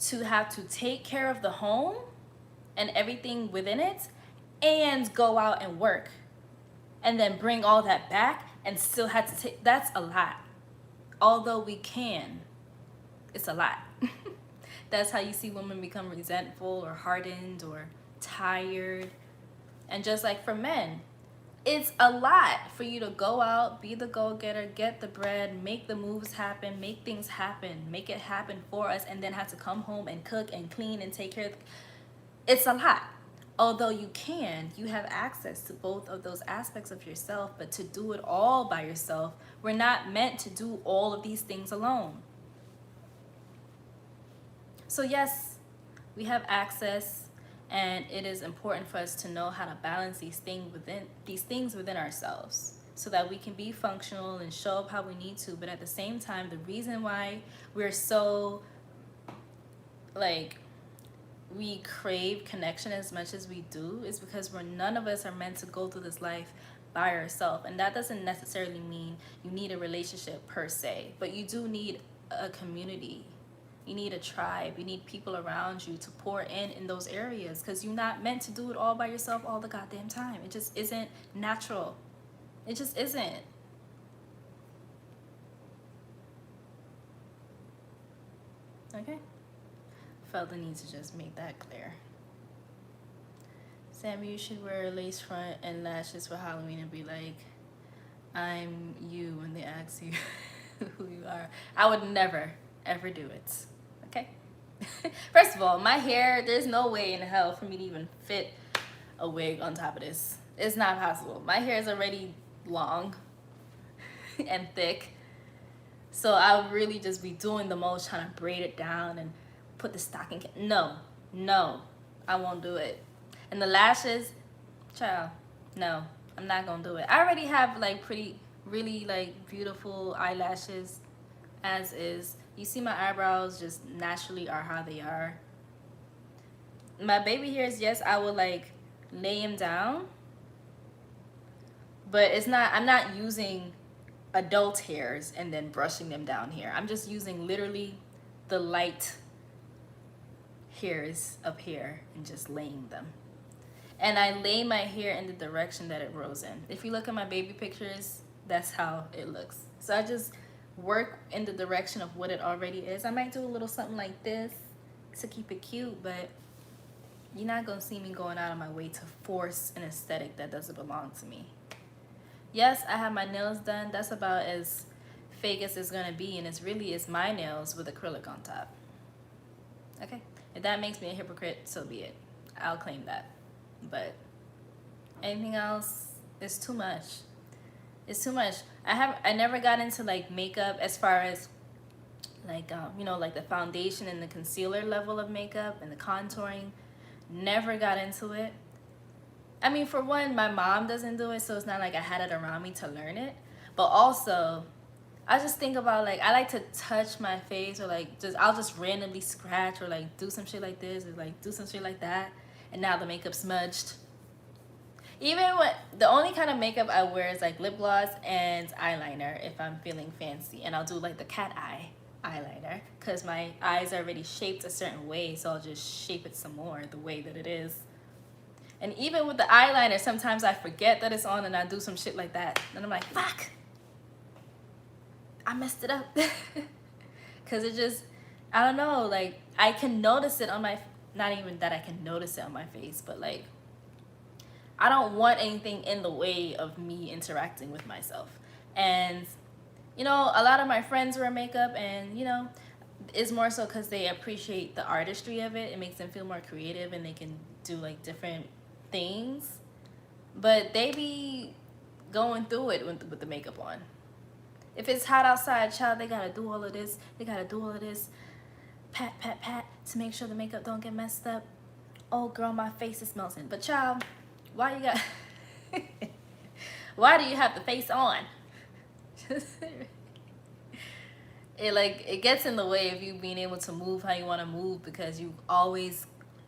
S1: to have to take care of the home and everything within it and go out and work and then bring all that back and still have to take. That's a lot. Although we can, it's a lot. That's how you see women become resentful or hardened or tired. And just like for men, it's a lot for you to go out, be the go-getter, get the bread, make the moves happen, make things happen, make it happen for us, and then have to come home and cook and clean and take care of. It's a lot. Although you have access to both of those aspects of yourself, but to do it all by yourself, we're not meant to do all of these things alone. So yes, we have access, and it is important for us to know how to balance these things within ourselves so that we can be functional and show up how we need to. But at the same time, the reason why we're so, like, we crave connection as much as we do is because none of us are meant to go through this life by ourselves. And that doesn't necessarily mean you need a relationship per se, but you do need a community. You need a tribe. You need people around you to pour in those areas, because you're not meant to do it all by yourself all the goddamn time. It just isn't natural. It just isn't. Okay? Felt the need to just make that clear. Sammy, you should wear a lace front and lashes for Halloween and be like, I'm you, when they ask you who you are. I would never, ever do it. Okay? First of all, my hair, there's no way in hell for me to even fit a wig on top of this. It's not possible. My hair is already long and thick. So I would really just be doing the most, trying to braid it down and put the stocking. No, I won't do it. And the lashes, child, no, I'm not gonna do it. I already have like really like beautiful eyelashes as is. You see my eyebrows just naturally are how they are. My baby hairs, yes, I will like lay them down, but I'm not using adult hairs and then brushing them down here. I'm just using literally the light hairs up here and just laying them. And I lay my hair in the direction that it grows in. If you look at my baby pictures, that's how it looks. So I just work in the direction of what it already is. I might do a little something like this to keep it cute, but you're not gonna see me going out of my way to force an aesthetic that doesn't belong to me. Yes, I have my nails done. That's about as fake as it's gonna be, and it's my nails with acrylic on top. Okay? If that makes me a hypocrite, so be it. I'll claim that. But anything else is too much. It's too much. I never got into like makeup as far as like like the foundation and the concealer level of makeup and the contouring. Never got into it. I mean, for one, my mom doesn't do it, so it's not like I had it around me to learn it. But also, I just think about like, I like to touch my face, or like I'll just randomly scratch or like do some shit like this or like do some shit like that, and now the makeup's smudged. Even when the only kind of makeup I wear is like lip gloss and eyeliner if I'm feeling fancy, and I'll do like the cat eye eyeliner because my eyes are already shaped a certain way, so I'll just shape it some more the way that it is. And even with the eyeliner, sometimes I forget that it's on and I do some shit like that, and I'm like, fuck, I messed it up. Because it just, I don't know, like I can notice it on my, not even that I can notice it on my face, but like I don't want anything in the way of me interacting with myself. And you know, a lot of my friends wear makeup, and you know, it's more so because they appreciate the artistry of it. It makes them feel more creative, and they can do like different things. But they be going through it with the makeup on. If it's hot outside, child, they gotta do all of this. They gotta do all of this. Pat, pat, pat, to make sure the makeup don't get messed up. Oh, girl, my face is melting. But child, why you got... why do you have the face on? It gets in the way of you being able to move how you want to move, because you always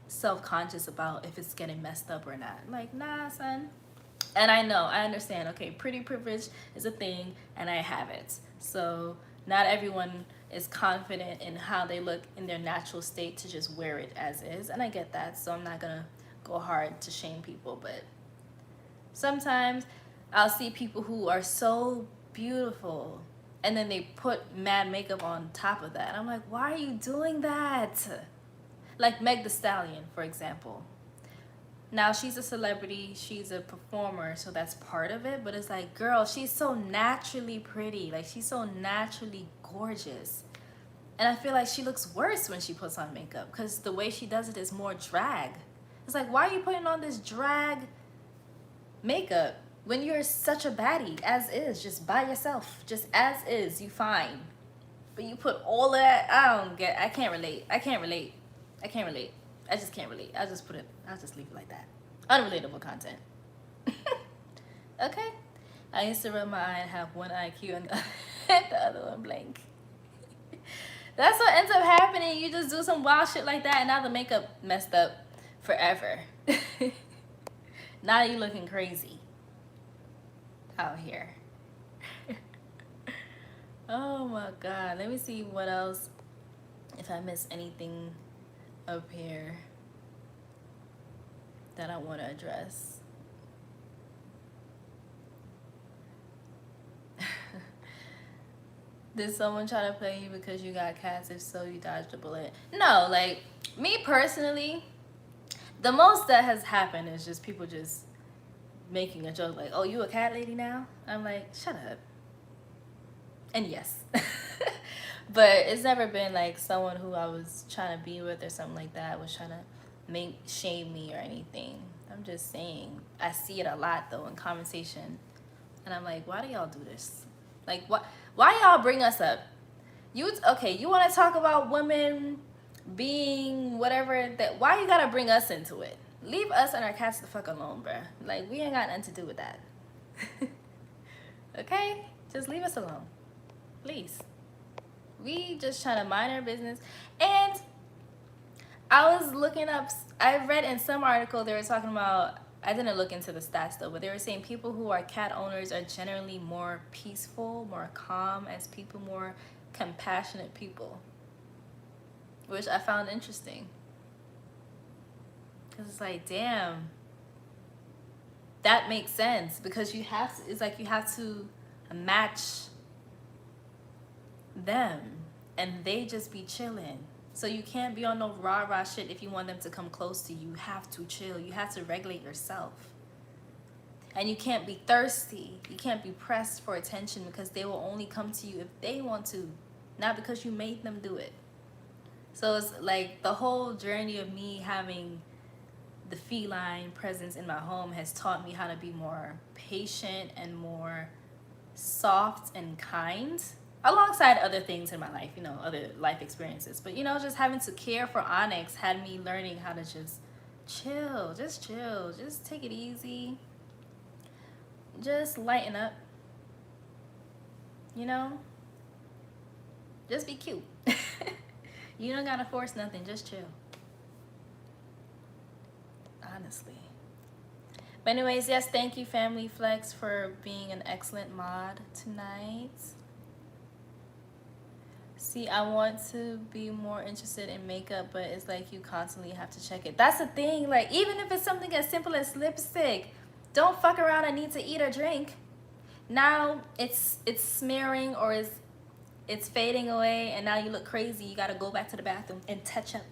S1: self-conscious about if it's getting messed up or not. Like, nah, son. And I know, I understand, okay, pretty privilege is a thing, and I have it. So not everyone is confident in how they look in their natural state to just wear it as is, and I get that, so I'm not gonna go hard to shame people. But sometimes I'll see people who are so beautiful, and then they put mad makeup on top of that. I'm like, why are you doing that? Like Meg Thee Stallion, for example. Now, she's a celebrity, she's a performer, so that's part of it. But it's like, girl, she's so naturally pretty. Like, she's so naturally gorgeous. And I feel like she looks worse when she puts on makeup, because the way she does it is more drag. It's like, why are you putting on this drag makeup when you're such a baddie, as is, just by yourself, just as is, you fine. But you put all of that, I can't relate. I just can't relate. I'll just leave it like that. Unrelatable content. Okay. I used to rub my eye and have one IQ and the other one blank. That's what ends up happening. You just do some wild shit like that, and now the makeup messed up forever. Now you looking crazy out here. Oh my God. Let me see what else, if I miss anything up here that I want to address. Did someone try to play you because you got cats? If so, you dodged a bullet. No, like, me personally, the most that has happened is just people just making a joke like, oh, you a cat lady now? I'm like, shut up. And yes. But it's never been like someone who I was trying to be with or something like that was trying to shame me or anything. I'm just saying, I see it a lot though in conversation, and I'm like, why do y'all do this? Like, why y'all bring us up? Okay, you want to talk about women being whatever, that why you gotta bring us into it? Leave us and our cats the fuck alone, bruh. Like, we ain't got nothing to do with that. Okay, just leave us alone, please. We just trying to mind our business. And I was looking up, I read in some article they were talking about, I didn't look into the stats though, but they were saying people who are cat owners are generally more peaceful, more calm as people, more compassionate people, which I found interesting. Because it's like, damn, that makes sense, because you have to, it's like you have to match them, and they just be chilling. So you can't be on no rah-rah shit if you want them to come close to you. You have to chill. You have to regulate yourself. And you can't be thirsty. You can't be pressed for attention, because they will only come to you if they want to, not because you made them do it. So it's like the whole journey of me having the feline presence in my home has taught me how to be more patient and more soft and kind, alongside other things in my life, you know, other life experiences. But, you know, just having to care for Onyx had me learning how to just chill, just take it easy, just lighten up, you know, just be cute. You don't gotta force nothing, just chill, honestly. But anyways, yes, thank you, Family Flex, for being an excellent mod tonight. See, I want to be more interested in makeup, but it's like you constantly have to check it. That's the thing. Like, even if it's something as simple as lipstick, don't fuck around and need to eat or drink. Now it's smearing, or it's fading away, and now you look crazy. You gotta go back to the bathroom and touch up.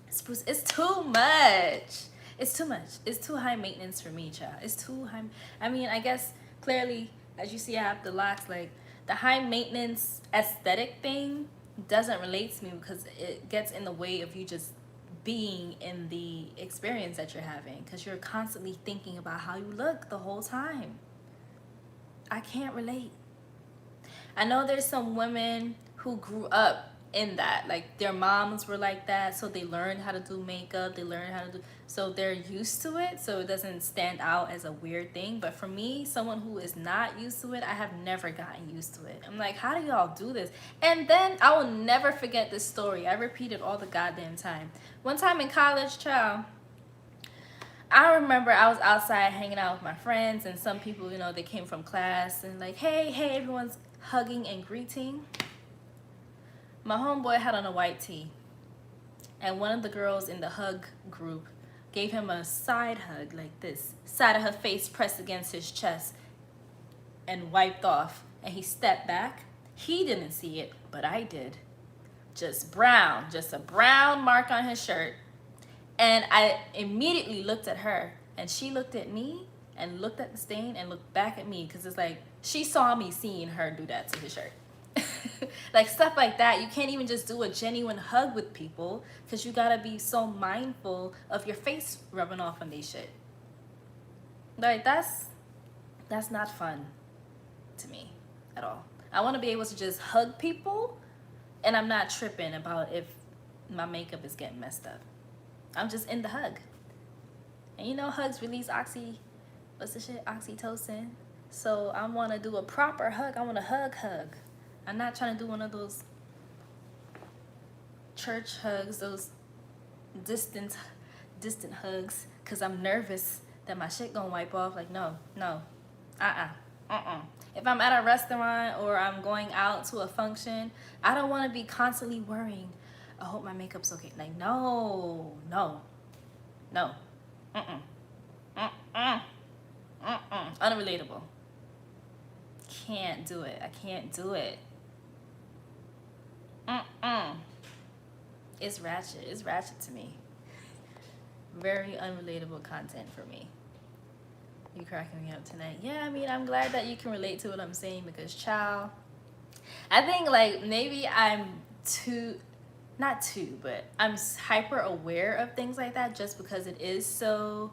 S1: It's too much. It's too much. It's too high maintenance for me, child. It's too high. I mean, I guess clearly, as you see, I have the locks. Like, the high maintenance aesthetic thing doesn't relate to me because it gets in the way of you just being in the experience that you're having, because you're constantly thinking about how you look the whole time. I can't relate. I know there's some women who grew up in that, like their moms were like that, so they learned how to do makeup, they learned how to do, so they're used to it, so it doesn't stand out as a weird thing. But for me, someone who is not used to it, I have never gotten used to it. I'm like, how do y'all do this? And then I will never forget this story. I repeat it all the goddamn time. One time in college, child, I remember I was outside hanging out with my friends, and some people, you know, they came from class and like, hey, everyone's hugging and greeting. My homeboy had on a white tee, and one of the girls in the hug group gave him a side hug like this, side of her face pressed against his chest, and wiped off. And he stepped back. He didn't see it, but I did. Just brown, just a brown mark on his shirt. And I immediately looked at her, and she looked at me and looked at the stain and looked back at me, because it's like she saw me seeing her do that to his shirt. Like, stuff like that. You can't even just do a genuine hug with people, because you gotta be so mindful of your face rubbing off on these shit. Like, that's not fun to me at all. I want to be able to just hug people, and I'm not tripping about if my makeup is getting messed up. I'm just in the hug. And you know, hugs release oxytocin. So I want to do a proper hug. I want a hug. I'm not trying to do one of those church hugs, those distant hugs, because I'm nervous that my shit gonna wipe off. Like, no. If I'm at a restaurant or I'm going out to a function, I don't want to be constantly worrying, I hope my makeup's okay. Like, no. Unrelatable. Can't do it. I can't do it. It's ratchet. It's ratchet to me. Very unrelatable content for me. You cracking me up tonight. Yeah, I mean, I'm glad that you can relate to what I'm saying, because, child, I think, like, maybe I'm but I'm hyper aware of things like that, just because it is so,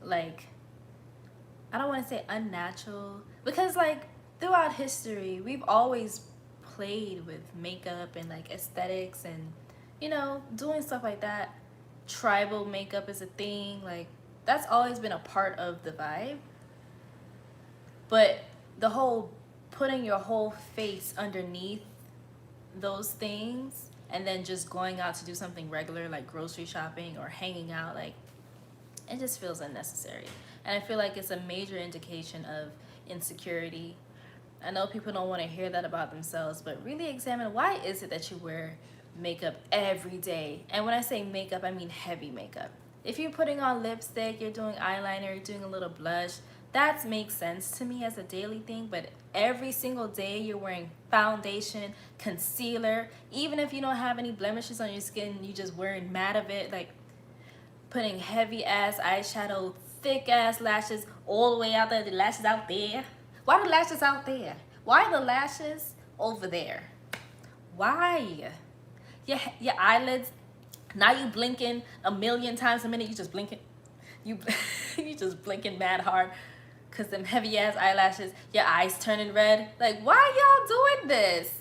S1: like, I don't want to say unnatural, because, like, throughout history, we've always played with makeup and, like, aesthetics and, you know, doing stuff like that. Tribal makeup is a thing. Like, that's always been a part of the vibe. But the whole putting your whole face underneath those things and then just going out to do something regular, like grocery shopping or hanging out, like, it just feels unnecessary. And I feel like it's a major indication of insecurity. I know people don't want to hear that about themselves, but really examine, why is it that you wear makeup every day? And when I say makeup, I mean heavy makeup. If you're putting on lipstick, you're doing eyeliner, you're doing a little blush, that makes sense to me as a daily thing. But every single day you're wearing foundation, concealer, even if you don't have any blemishes on your skin, you just wearing matte of it, like putting heavy ass eyeshadow, thick ass lashes all the way out there. The lashes out there. Why the lashes out there? Why the lashes over there? Why? Your eyelids, now you blinking a million times a minute. You just blinking. You just blinking mad hard because them heavy ass eyelashes, your eyes turning red. Like, why y'all doing this?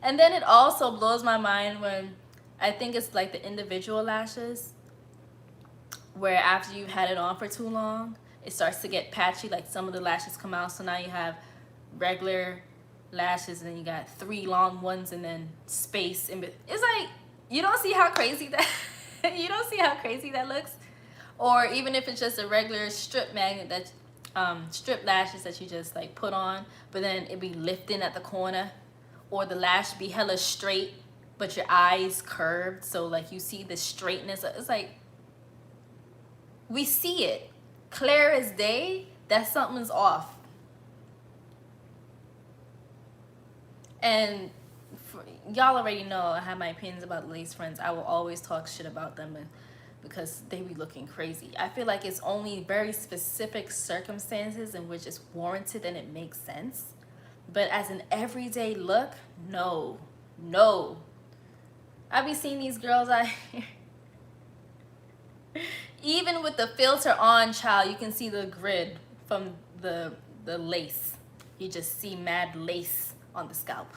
S1: And then it also blows my mind when, I think it's like the individual lashes, where after you've had it on for too long, it starts to get patchy. Like, some of the lashes come out, so now you have regular lashes and then you got 3 long ones and then space in between. It's like, you don't see how crazy that you don't see how crazy that looks. Or even if it's just a regular strip magnet, that strip lashes that you just like put on, but then it be lifting at the corner, or the lash be hella straight but your eyes curved, so like you see the straightness. It's like, we see it clear as day that something's off. And y'all already know I have my opinions about lace fronts. I will always talk shit about them because they be looking crazy. I feel like it's only very specific circumstances in which it's warranted and it makes sense. But as an everyday look, no. I be seeing these girls out here. Even with the filter on, child, you can see the grid from the lace. You just see mad lace on the scalp.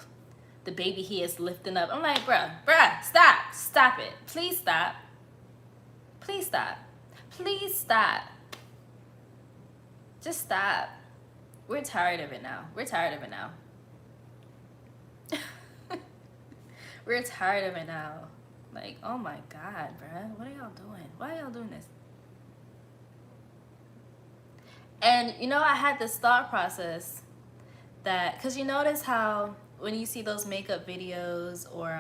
S1: The baby hair is lifting up. I'm like, bruh, stop it. Please stop. Just stop. We're tired of it now. We're tired of it now. Like, oh my God, bruh. What are y'all doing? Why are y'all doing this? And, you know, I had this thought process that, because you notice how when you see those makeup videos or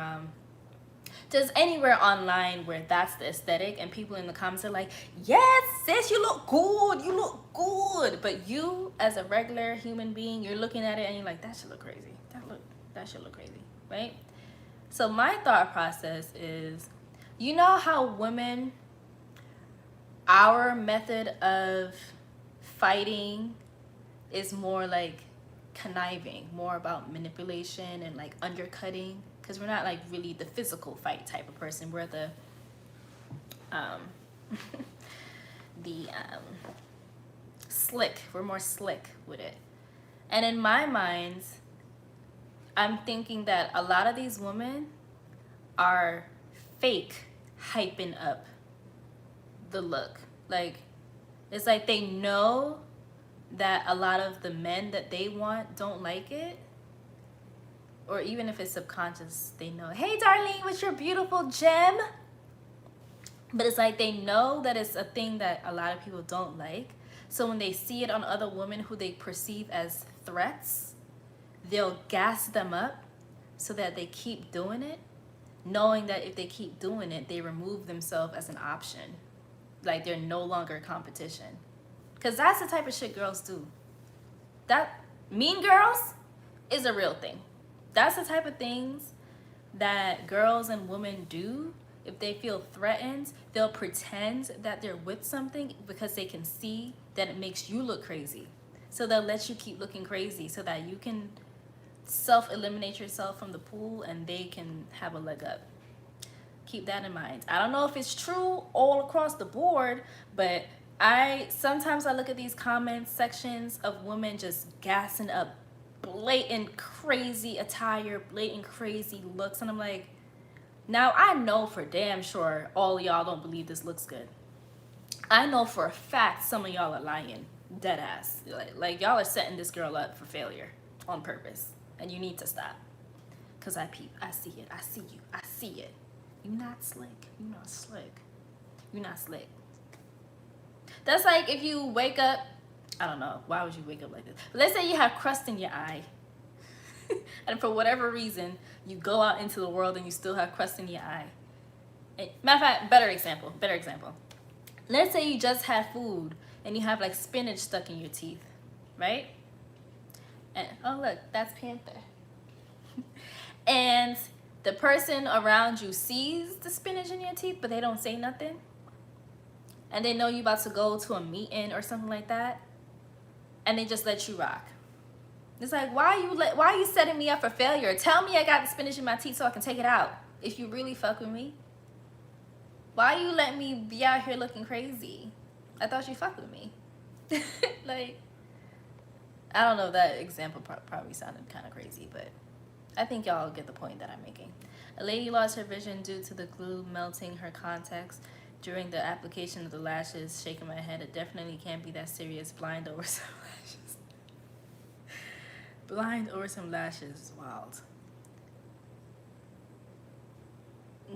S1: just anywhere online where that's the aesthetic and people in the comments are like, yes, sis, you look good. But you, as a regular human being, you're looking at it and you're like, that should look crazy. That should look crazy, right? So my thought process is, you know how women, our method of fighting is more like conniving, more about manipulation and like undercutting, because we're not like really the physical fight type of person. We're the slick. We're more slick with it. And in my mind, I'm thinking that a lot of these women are fake hyping up the look. Like, it's like they know that a lot of the men that they want don't like it. Or even if it's subconscious, they know, hey, Darlene, what's your beautiful gem? But it's like they know that it's a thing that a lot of people don't like. So when they see it on other women who they perceive as threats, they'll gas them up so that they keep doing it, knowing that if they keep doing it, they remove themselves as an option. Like they're no longer competition. Because that's the type of shit girls do. That Mean Girls is a real thing. That's the type of things that girls and women do. If they feel threatened, they'll pretend that they're with something because they can see that it makes you look crazy. So they'll let you keep looking crazy so that you can self-eliminate yourself from the pool and they can have a leg up. Keep that in mind. I don't know if it's true all across the board, but sometimes I look at these comment sections of women just gassing up blatant crazy attire, blatant crazy looks, and I'm like, now I know for damn sure all of y'all don't believe this looks good. I know for a fact some of y'all are lying, dead ass. Like y'all are setting this girl up for failure on purpose, and you need to stop. Cause I see it, I see you, I see it. You not slick. That's like if you wake up, I don't know, why would you wake up like this? But let's say you have crust in your eye. And for whatever reason, you go out into the world and you still have crust in your eye. Matter of fact, better example. Let's say you just had food and you have like spinach stuck in your teeth, right? And oh look, that's Panther. And the person around you sees the spinach in your teeth, but they don't say nothing. And they know you about to go to a meeting or something like that. And they just let you rock. It's like, why are you setting me up for failure? Tell me I got the spinach in my teeth so I can take it out. If you really fuck with me. Why you let me be out here looking crazy? I thought you fucked with me. Like, I don't know, that example probably sounded kind of crazy, but I think y'all get the point that I'm making. A lady lost her vision due to the glue melting her contacts during the application of the lashes. Shaking my head, it definitely can't be that serious. Blind over some lashes. Blind over some lashes is wild.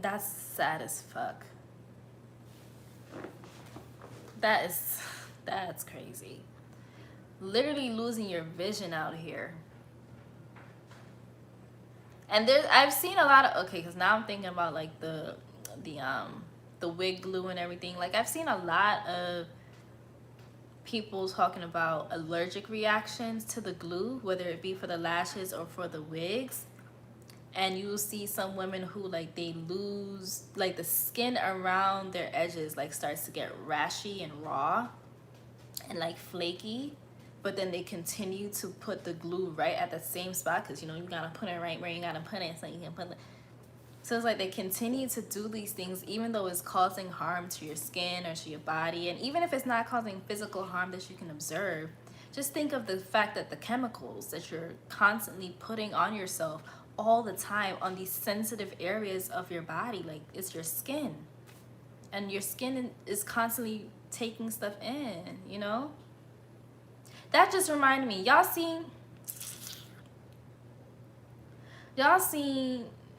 S1: That's sad as fuck. That's crazy. Literally losing your vision out here. And I've seen a lot of, okay, because now I'm thinking about like the wig glue and everything. Like I've seen a lot of people talking about allergic reactions to the glue, whether it be for the lashes or for the wigs. and you'll see some women who like they lose like the skin around their edges like starts to get rashy and raw and like flaky, but then they continue to put the glue right at the same spot because you know you gotta put it right where you gotta put it so you can put it. So it's like they continue to do these things even though it's causing harm to your skin or to your body, and even if it's not causing physical harm that you can observe, just think of the fact that the chemicals that you're constantly putting on yourself all the time on these sensitive areas of your body, like it's your skin, and your skin is constantly taking stuff in, you know. That just reminded me, y'all seen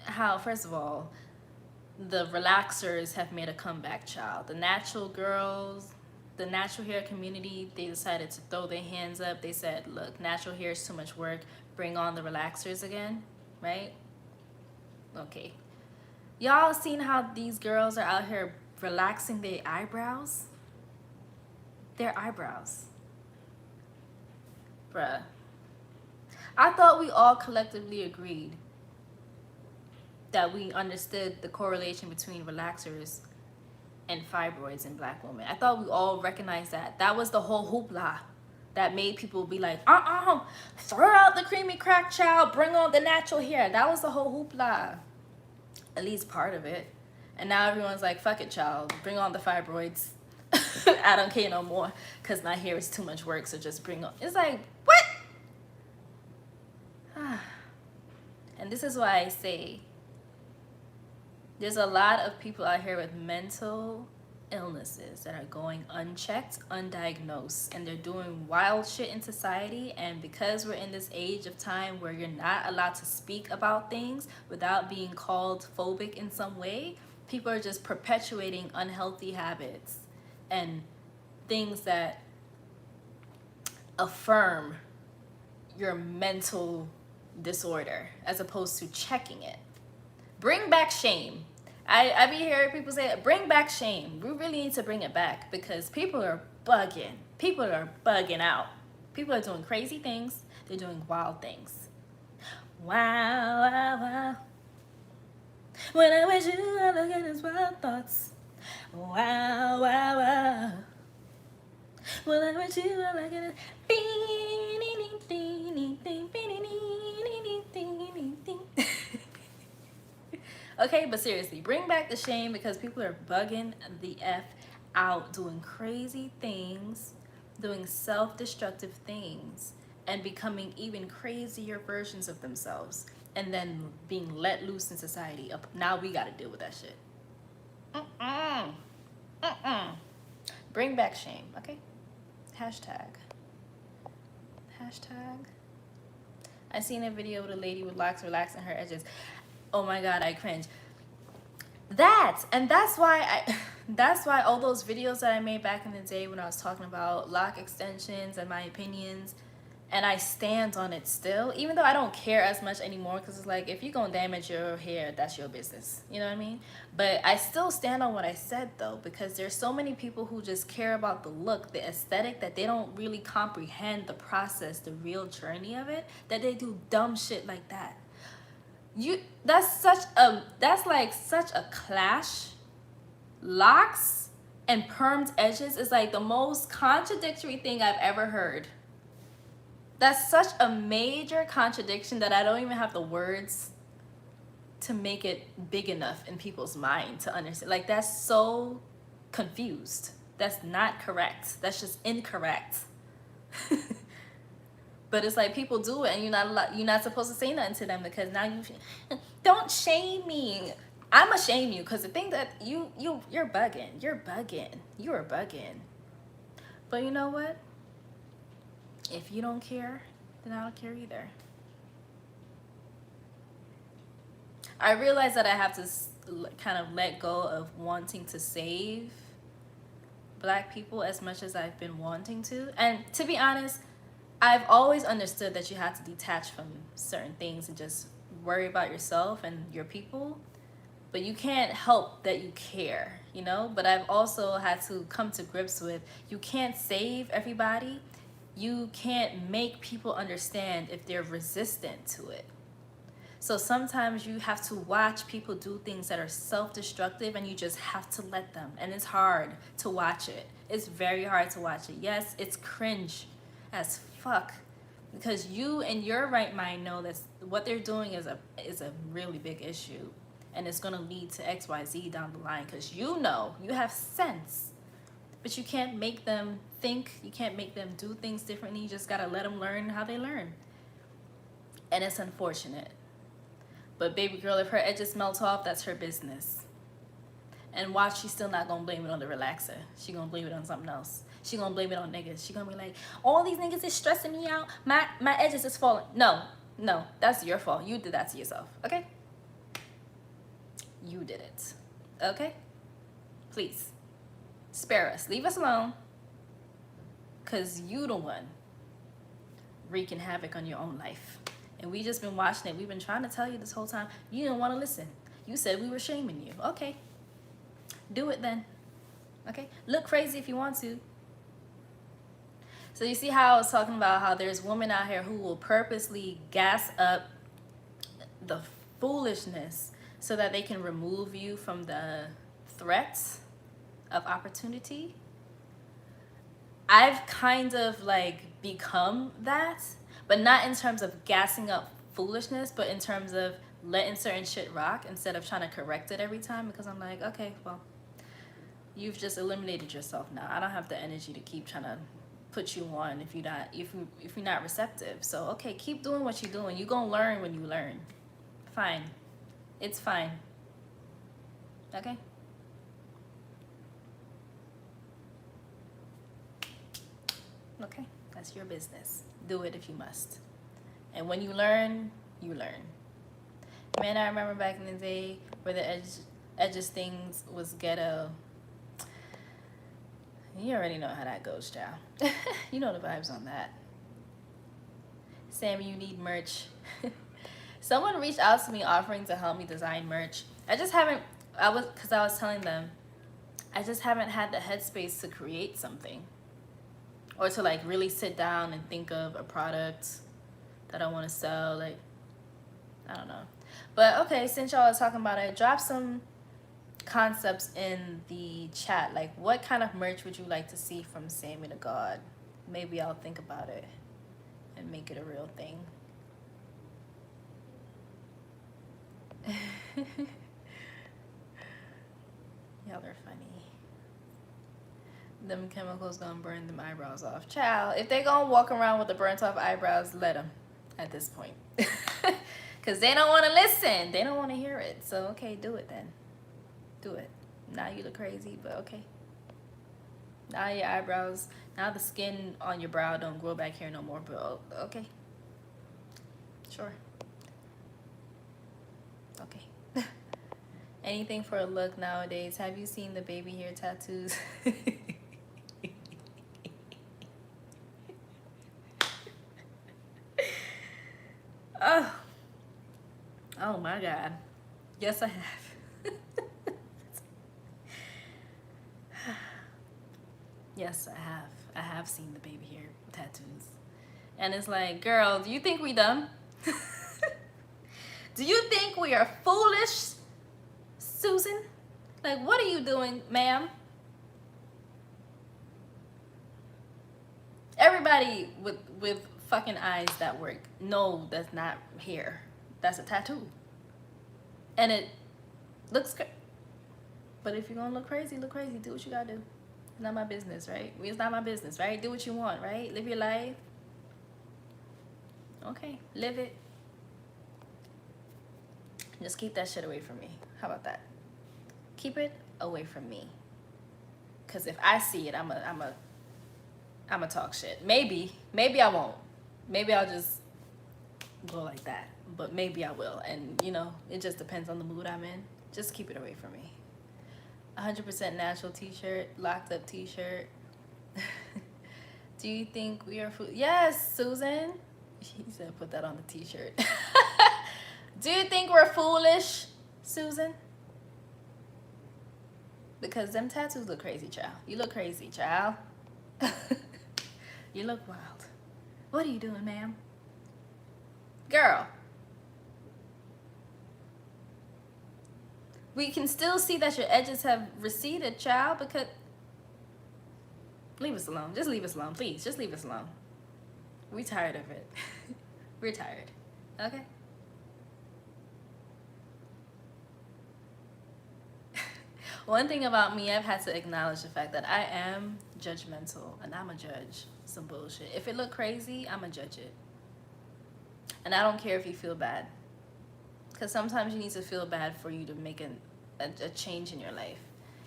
S1: how, first of all, the relaxers have made a comeback, child. The natural girls, the natural hair community, they decided to throw their hands up. They said, look, natural hair is too much work, bring on the relaxers again. Right? Okay. Y'all seen how these girls are out here relaxing their eyebrows? Their eyebrows. Bruh. I thought we all collectively agreed that we understood the correlation between relaxers and fibroids in black women. I thought we all recognized that. That was the whole hoopla that made people be like, throw out the creamy crack, child, bring on the natural hair. That was the whole hoopla, at least part of it. And now everyone's like, fuck it, child, bring on the fibroids. I don't care no more because my hair is too much work, so just bring on. It's like, what? And this is why I say there's a lot of people out here with mental illnesses that are going unchecked, undiagnosed, and they're doing wild shit in society. And because we're in this age of time where you're not allowed to speak about things without being called phobic in some way, people are just perpetuating unhealthy habits and things that affirm your mental disorder as opposed to checking it. Bring back shame. I be hearing people say, bring back shame. We really need to bring it back because people are bugging. People are bugging out. People are doing crazy things. They're doing wild things. Wow, wow, wow. When I'm with you, I look at these wild thoughts. Wow, wow, wow. When I'm with you, I look at it. Okay, but seriously, bring back the shame because people are bugging the F out, doing crazy things, doing self-destructive things, and becoming even crazier versions of themselves, and then being let loose in society. Now we gotta deal with that shit. Bring back shame, okay? Hashtag. I seen a video with a lady with locks relaxing her edges. Oh my God, I cringe. That's why all those videos that I made back in the day when I was talking about lock extensions and my opinions, and I stand on it still, even though I don't care as much anymore, because it's like, if you're gonna damage your hair, that's your business, you know what I mean? But I still stand on what I said though, because there's so many people who just care about the look, the aesthetic, that they don't really comprehend the process, the real journey of it, that they do dumb shit like that. That's like such a clash. Locks and permed edges is like the most contradictory thing I've ever heard. That's such a major contradiction that I don't even have the words to make it big enough in people's mind to understand. Like, that's so confused. That's not correct. That's just incorrect. But it's like people do it, and you're not supposed to say nothing to them because now you don't shame me. I'ma shame you because the thing that you're bugging. You are bugging. But you know what? If you don't care, then I don't care either. I realize that I have to kind of let go of wanting to save Black people as much as I've been wanting to. And to be honest, I've always understood that you have to detach from certain things and just worry about yourself and your people. But you can't help that you care, you know? But I've also had to come to grips with, you can't save everybody. You can't make people understand if they're resistant to it. So sometimes you have to watch people do things that are self-destructive, and you just have to let them. And it's hard to watch it. It's very hard to watch it. Yes, it's cringe as fuck, because you in your right mind know that what they're doing is a really big issue, and it's going to lead to XYZ down the line, because you know, you have sense. But you can't make them think, you can't make them do things differently. You just got to let them learn how they learn. And it's unfortunate. But baby girl, if her edges melt off, that's her business. And watch, she's still not gonna blame it on the relaxer. She gonna blame it on something else. She gonna blame it on niggas. She gonna be like, all these niggas is stressing me out. My edges is falling. No, that's your fault. You did that to yourself, okay? You did it, okay? Please, spare us. Leave us alone. Because you the one wreaking havoc on your own life. And we just been watching it. We've been trying to tell you this whole time. You didn't want to listen. You said we were shaming you. Okay. Do it then. Okay? Look crazy if you want to. So you see how I was talking about how there's women out here who will purposely gas up the foolishness so that they can remove you from the threats of opportunity. I've kind of like become that. But not in terms of gassing up foolishness, but in terms of letting certain shit rock instead of trying to correct it every time, because I'm like, okay, well, you've just eliminated yourself now. I don't have the energy to keep trying to put you on if you're not receptive. So okay, keep doing what you're doing. You're gonna learn when you learn. Fine. It's fine. Okay? Okay, that's your business. Do it if you must. And when you learn, you learn. Man, I remember back in the day where the edges things was ghetto. You already know how that goes, child. You know the vibes on that. Sammy, you need merch. Someone reached out to me offering to help me design merch. I just haven't, because I was telling them, I just haven't had the headspace to create something. Or to like really sit down and think of a product that I want to sell. Like, I don't know. But okay, since y'all are talking about it, drop some concepts in the chat. Like, what kind of merch would you like to see from SammyDaGawd? Maybe I'll think about it and make it a real thing. Y'all are funny. Them chemicals gonna burn them eyebrows off. Child, if they gonna walk around with the burnt off eyebrows, let them at this point. Because they don't want to listen. They don't want to hear it. So, okay, do it then. Do it. Now you look crazy, but okay. Now your eyebrows, now the skin on your brow don't grow back here no more, but okay. Sure. Okay. Anything for a look nowadays. Have you seen the baby hair tattoos? Oh my God. Yes, I have. Yes, I have. I have seen the baby hair tattoos. And it's like, girl, do you think we dumb? Do you think we are foolish, Susan? Like, what are you doing, ma'am? Everybody with fucking eyes that work, no, that's not hair. That's a tattoo. And it looks good. But if you're gonna look crazy, look crazy. Do what you gotta do. It's not my business, right? It's not my business, right? Do what you want, right? Live your life. Okay, live it. Just keep that shit away from me. How about that? Keep it away from me. Cause if I see it, I'ma talk shit. Maybe I won't. Maybe I'll just go like that. But maybe I will. And you know, it just depends on the mood I'm in. Just keep it away from me. 100% natural t-shirt, locked up t-shirt. Do you think we are Yes, Susan. He said put that on the t-shirt. Do you think we're foolish, Susan? Because them tattoos look crazy, child. You look crazy, child. You look wild. What are you doing, ma'am? Girl. we can still see that your edges have receded, child, because leave us alone. Just leave us alone, please. Just leave us alone. We're tired of it. We're tired. Okay? One thing about me, I've had to acknowledge the fact that I am judgmental, and I'm a judge some bullshit. If it look crazy, I'm a judge it. And I don't care if you feel bad. Because sometimes you need to feel bad for you to make a change in your life.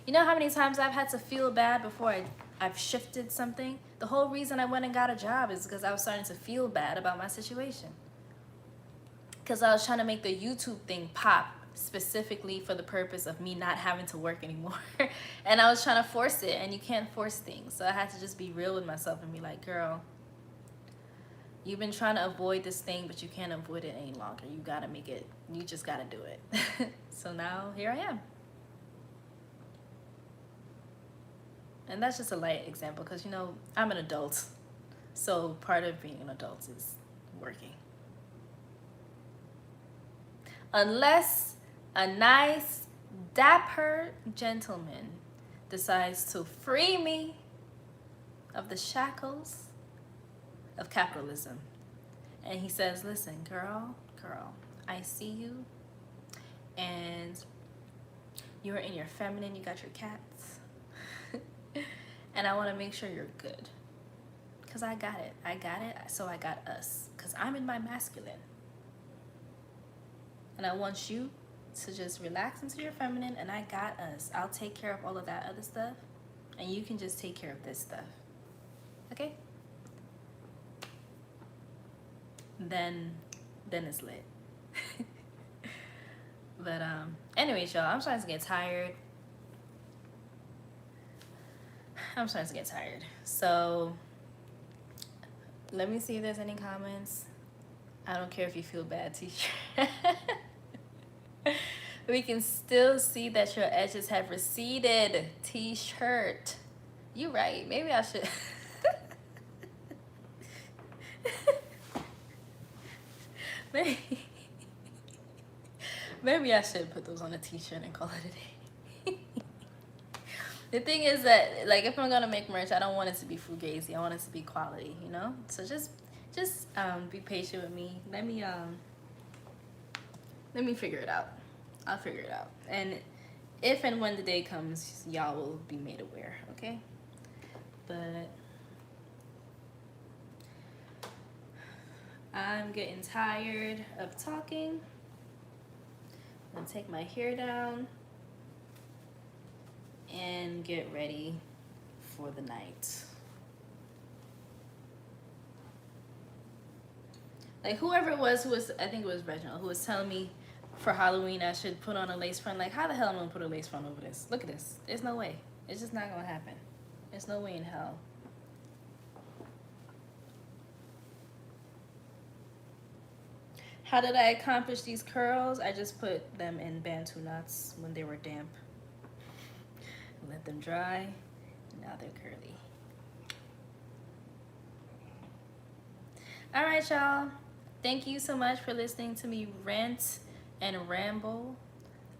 S1: You know how many times I've had to feel bad before I've shifted something? The whole reason I went and got a job is because I was starting to feel bad about my situation. Because I was trying to make the YouTube thing pop specifically for the purpose of me not having to work anymore. And I was trying to force it, and you can't force things. So I had to just be real with myself and be like, girl, you've been trying to avoid this thing, but you can't avoid it any longer. You gotta make it, you just gotta do it. So now here I am. And that's just a light example because, you know, I'm an adult. So part of being an adult is working. Unless a nice, dapper gentleman decides to free me of the shackles of capitalism. And he says, listen, girl, I see you. And you're in your feminine, you got your cats. And I want to make sure you're good. Because I got it, so I got us. Because I'm in my masculine. And I want you to just relax into your feminine, and I got us. I'll take care of all of that other stuff, and you can just take care of this stuff. Okay? Then it's lit. But anyways, y'all, I'm starting to get tired. So let me see if there's any comments. I don't care if you feel bad, t-shirt. We can still see that your edges have receded, t-shirt. You right. Maybe I should. Maybe I should put those on a t-shirt and call it a day. The thing is that, like, if I'm gonna make merch, I don't want it to be fugazi. I want it to be quality, you know. So just be patient with me. Let me figure it out. I'll figure it out. And if and when the day comes, y'all will be made aware. Okay. But I'm getting tired of talking. I'm gonna take my hair down and get ready for the night. Like whoever it was who was, I think it was Reginald, who was telling me for Halloween I should put on a lace front. Like, how the hell am I gonna put a lace front over this? Look at this. There's no way. It's just not gonna happen. There's no way in hell. How did I accomplish these curls? I just put them in Bantu knots when they were damp. Let them dry. Now they're curly. All right, y'all. Thank you so much for listening to me rant and ramble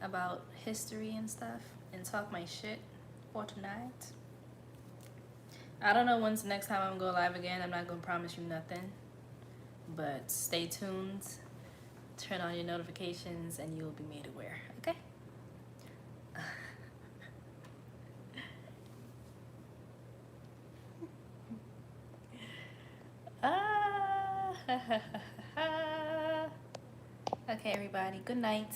S1: about history and stuff and talk my shit for tonight. I don't know when's the next time I'm gonna go live again. I'm not gonna promise you nothing, but stay tuned. Turn on your notifications and you'll be made aware, okay? Okay, everybody, good night.